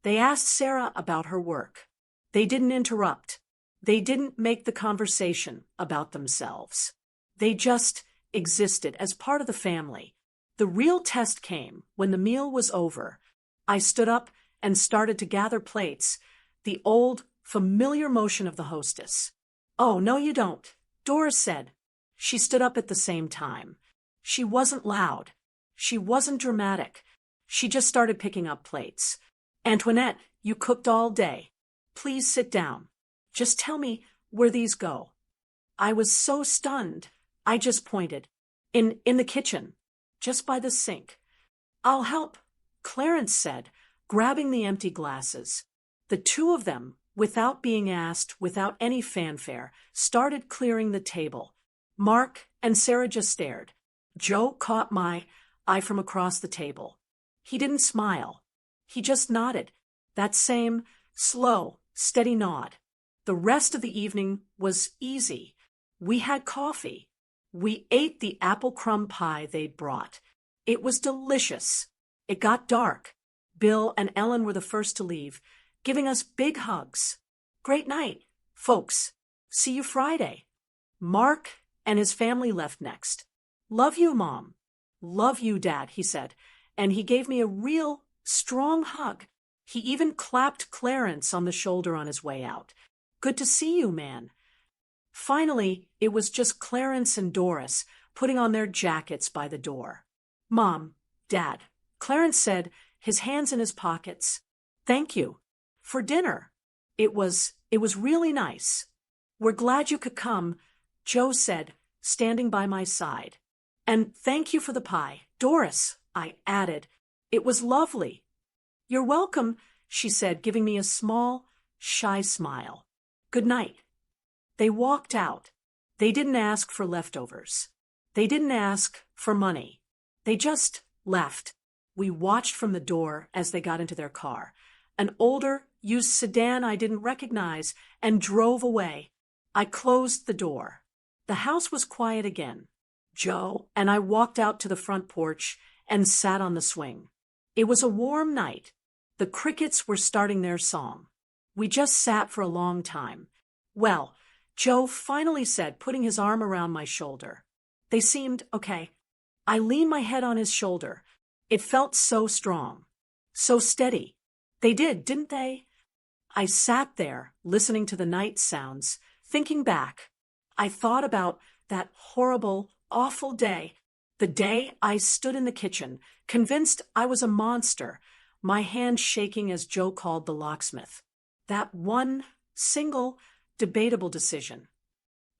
They asked Sarah about her work. They didn't interrupt. They didn't make the conversation about themselves. They just existed as part of the family. The real test came when the meal was over. I stood up and started to gather plates, the old, familiar motion of the hostess. "Oh, no, you don't," Doris said. She stood up at the same time. She wasn't loud. She wasn't dramatic. She just started picking up plates. "Antoinette, you cooked all day. Please sit down. Just tell me where these go." I was so stunned. I just pointed. In the kitchen, just by the sink." "I'll help," Clarence said, grabbing the empty glasses. The two of them, without being asked, without any fanfare, started clearing the table. Mark and Sarah just stared. Joe caught my eye from across the table. He didn't smile. He just nodded. That same, slow, steady nod. The rest of the evening was easy. We had coffee. We ate the apple crumb pie they'd brought. It was delicious. It got dark. Bill and Ellen were the first to leave, giving us big hugs. "Great night, folks. See you Friday." Mark and his family left next. "Love you, Mom." "Love you, Dad," he said, and he gave me a real, strong hug. He even clapped Clarence on the shoulder on his way out. "Good to see you, man." Finally, it was just Clarence and Doris putting on their jackets by the door. "Mom, Dad," Clarence said, his hands in his pockets. "Thank you. For dinner. It was really nice." "We're glad you could come," Joe said, standing by my side. "And thank you for the pie, Doris," I added. "It was lovely." "You're welcome," she said, giving me a small, shy smile. "Good night." They walked out. They didn't ask for leftovers. They didn't ask for money. They just left. We watched from the door as they got into their car, an older, used sedan I didn't recognize, and drove away. I closed the door. The house was quiet again. Joe and I walked out to the front porch and sat on the swing. It was a warm night. The crickets were starting their song. We just sat for a long time. "Well," Joe finally said, putting his arm around my shoulder. "They seemed okay." I leaned my head on his shoulder. It felt so strong, so steady. "They did, didn't they?" I sat there, listening to the night sounds, thinking back. I thought about that horrible, awful day, the day I stood in the kitchen, convinced I was a monster, my hand shaking as Joe called the locksmith. That one, single, debatable decision.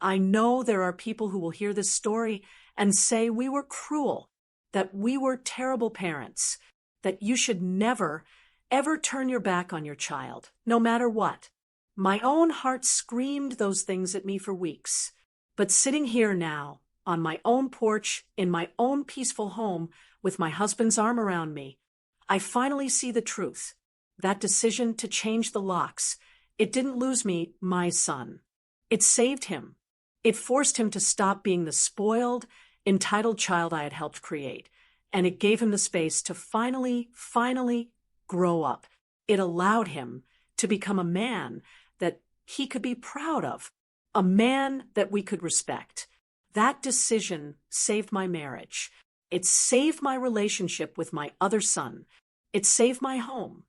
I know there are people who will hear this story and say we were cruel, that we were terrible parents, that you should never, ever turn your back on your child, no matter what. My own heart screamed those things at me for weeks. But sitting here now, on my own porch, in my own peaceful home, with my husband's arm around me, I finally see the truth. That decision to change the locks, it didn't lose me, my son. It saved him. It forced him to stop being the spoiled, entitled child I had helped create, and it gave him the space to finally grow up. It allowed him to become a man that he could be proud of, a man that we could respect. That decision saved my marriage. It saved my relationship with my other son. It saved my home.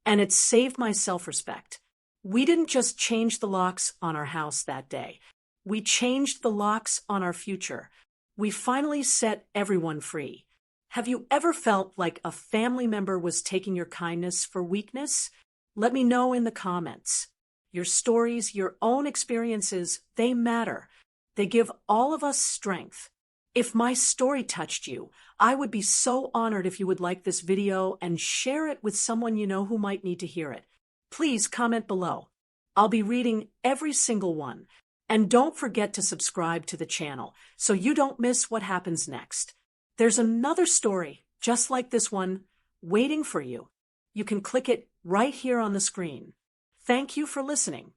And it saved my self-respect. We didn't just change the locks on our house that day. We changed the locks on our future. We finally set everyone free. Have you ever felt like a family member was taking your kindness for weakness? Let me know in the comments. Your stories, your own experiences, they matter. They give all of us strength. If my story touched you, I would be so honored if you would like this video and share it with someone you know who might need to hear it. Please comment below. I'll be reading every single one. And don't forget to subscribe to the channel so you don't miss what happens next. There's another story, just like this one, waiting for you. You can click it right here on the screen. Thank you for listening.